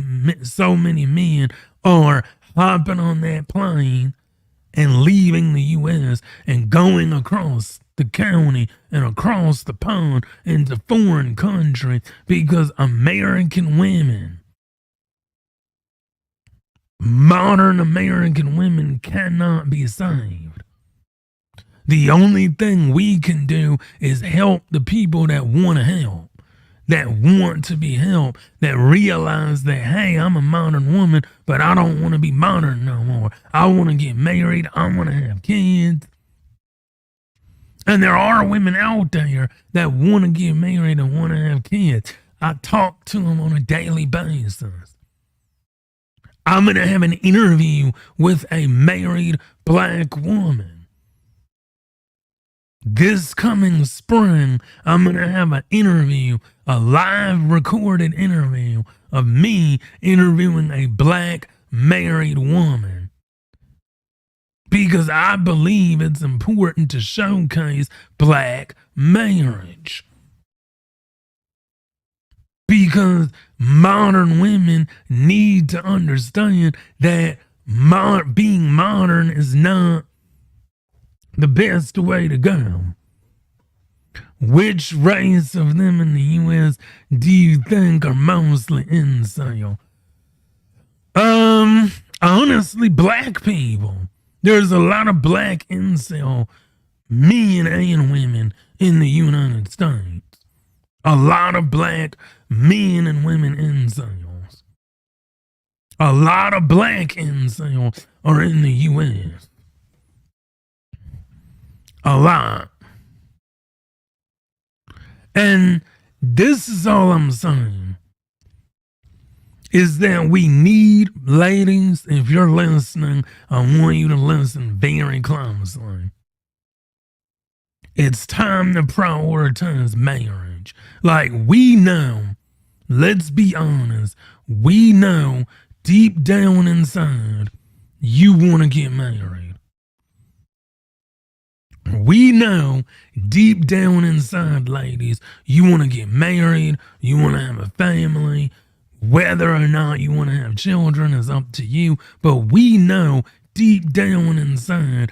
men are hopping on that plane and leaving the U.S. and going across the county and across the pond into foreign countries because American women, modern American women, cannot be saved. The only thing we can do is help the people that want to help, that want to be helped, that realize that, hey, I'm a modern woman, but I don't want to be modern no more. I want to get married. I want to have kids. And there are women out there that want to get married and want to have kids. I talk to them on a daily basis. I'm going to have an interview with a married black woman. This coming spring, I'm going to have an interview, a live recorded interview of me interviewing a black married woman. Because I believe it's important to showcase black marriage. Because modern women need to understand that being modern is not the best way to go. Which race of them in the U.S. do you think are mostly incel? Honestly, black people. There's a lot of black incel men and women in the United States. A lot of black men and women incels. A lot of black incels are in the U.S. A lot. And this is all I'm saying, is that we need, ladies, if you're listening, I want you to listen very closely. It's time to prioritize marriage. Like, we know, let's be honest, we know deep down inside, you want to get married. We know deep down inside, ladies, you want to get married, you want to have a family. Whether or not you want to have children is up to you, but we know deep down inside,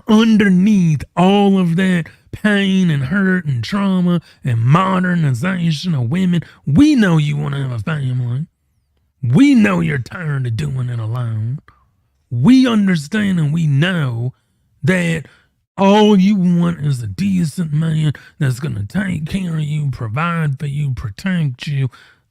underneath all of that pain and hurt and trauma and modernization of women, we know you want to have a family. We know you're tired of doing it alone. We understand and we know that all you want is a decent man that's going to take care of you, provide for you, protect you,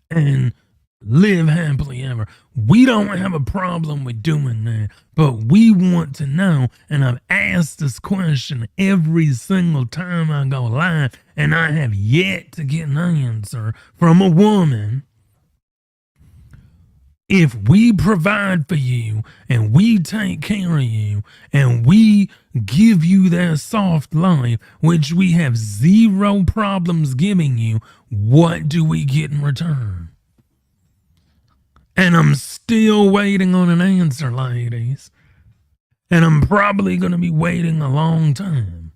and live happily ever. We don't have a problem with doing that, but we want to know, and I've asked this question every single time I go live, and I have yet to get an answer from a woman. If we provide for you and we take care of you and we give you that soft life, which we have zero problems giving you, what do we get in return? And I'm still waiting on an answer, ladies. And I'm probably going to be waiting a long time.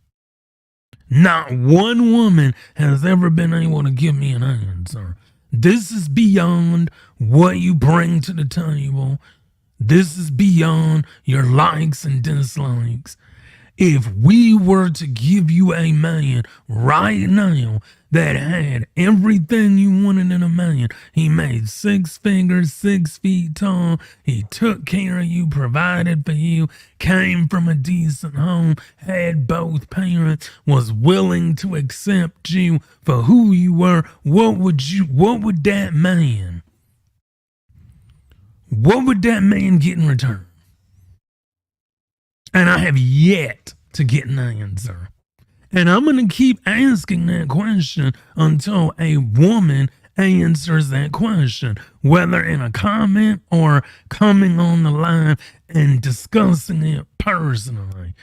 Not one woman has ever been able to give me an answer. This is beyond what you bring to the table. This is beyond your likes and dislikes. If we were to give you a man right now that had everything you wanted in a man, he made 6 figures, 6 feet tall, he took care of you, provided for you, came from a decent home, had both parents, was willing to accept you for who you were, what would that man get in return? And I have yet to get an answer. And I'm going to keep asking that question until a woman answers that question, whether in a comment or coming on the line and discussing it personally.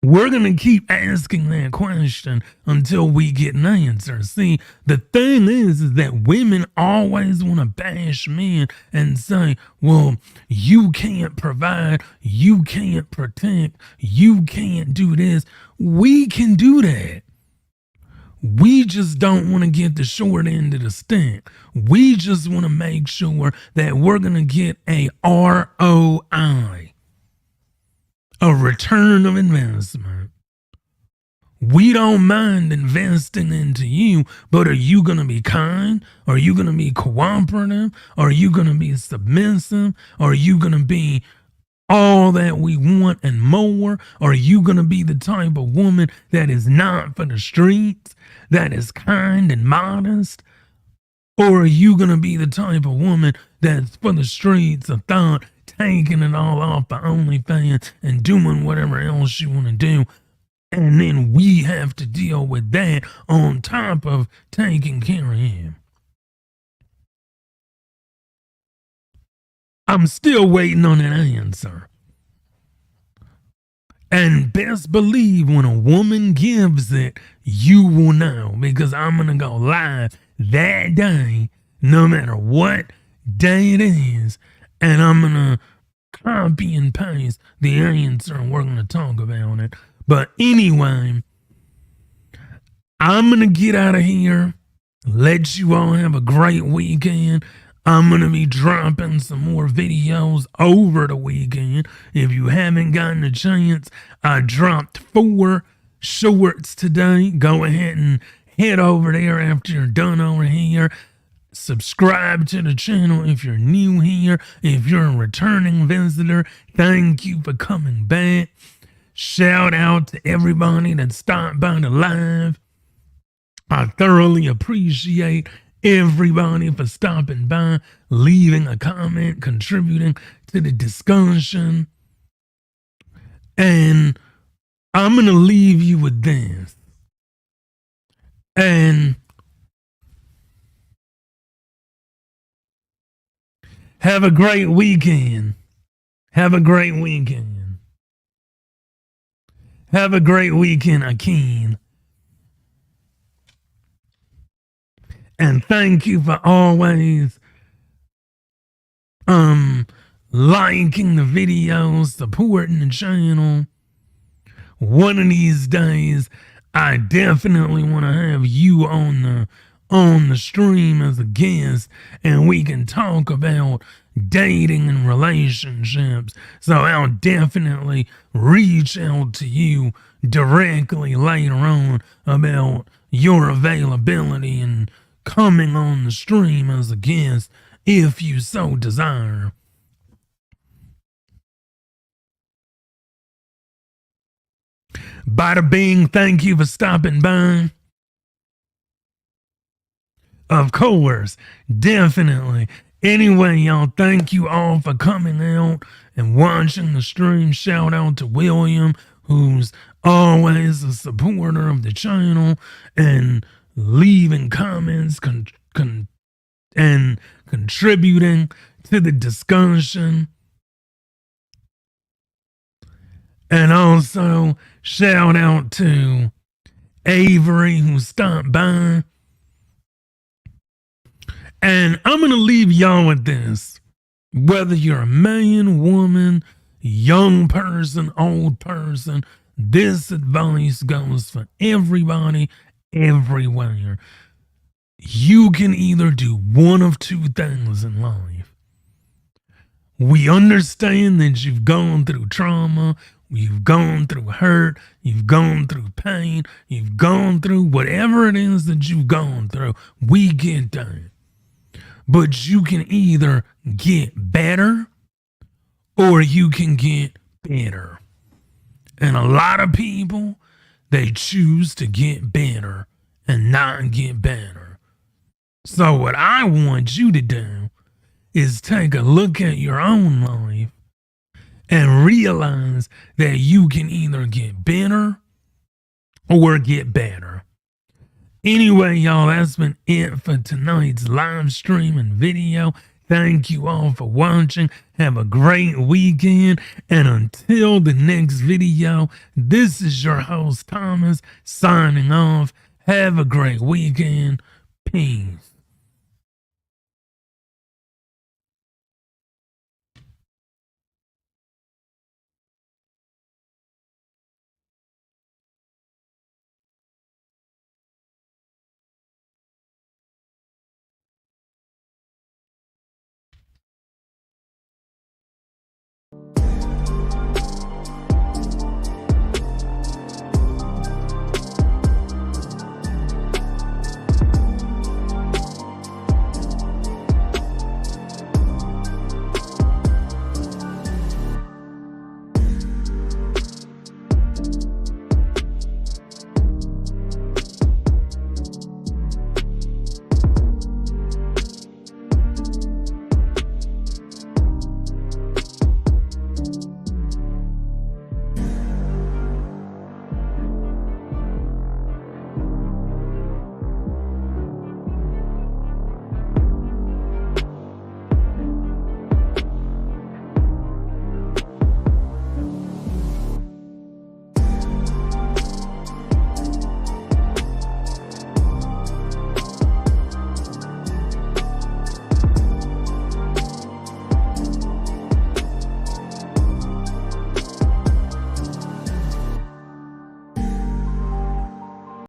We're going to keep asking that question until we get an answer. See, the thing is that women always want to bash men and say, well, you can't provide, you can't protect, you can't do this. We can do that. We just don't want to get the short end of the stick. We just want to make sure that we're going to get a ROI. A return of investment. We don't mind investing into you, but are you going to be kind? Are you going to be cooperative? Are you going to be submissive? Are you going to be all that we want and more? Are you going to be the type of woman that is not for the streets, that is kind and modest? Or are you going to be the type of woman that's for the streets of thought, taking it all off of OnlyFans and doing whatever else you want to do? And then we have to deal with that on top of taking care of him. I'm still waiting on an answer. And best believe when a woman gives it, you will know, because I'm going to go live that day, no matter what day it is, and I'm going to copy and paste the answer and we're going to talk about it. But anyway, I'm going to get out of here, let you all have a great weekend. I'm going to be dropping some more videos over the weekend. If you haven't gotten a chance, I dropped 4 shorts today. Go ahead and head over there after you're done over here. Subscribe to the channel if you're new here. If you're a returning visitor, thank you for coming back. Shout out to everybody that stopped by the live. I thoroughly appreciate everybody for stopping by, leaving a comment, contributing to the discussion. And I'm going to leave you with this. And have a great weekend. Have a great weekend. Have a great weekend, Akeem. And thank you for always liking the videos, supporting the channel. One of these days, I definitely want to have you on the stream as a guest, and we can talk about dating and relationships. So I'll definitely reach out to you directly later on about your availability and coming on the stream as a guest if you so desire. Bada bing, thank you for stopping by. Of course, definitely. Anyway, y'all, thank you all for coming out and watching the stream. Shout out to William, who's always a supporter of the channel and leaving comments and contributing to the discussion. And also, shout out to Avery, who stopped by. And I'm going to leave y'all with this. Whether you're a man, woman, young person, old person, This advice goes for everybody, everywhere. You can either do one of two things in life. We understand that you've gone through trauma, you've gone through hurt, you've gone through pain, you've gone through whatever it is that you've gone through. We get that. But you can either get better or you can get better. And a lot of people, they choose to get better and not get better. So what I want you to do is take a look at your own life and realize that you can either get better or get better. Anyway, y'all, that's been it for tonight's live stream and video. Thank you all for watching. Have a great weekend. And until the next video, this is your host, Thomas, signing off. Have a great weekend. Peace.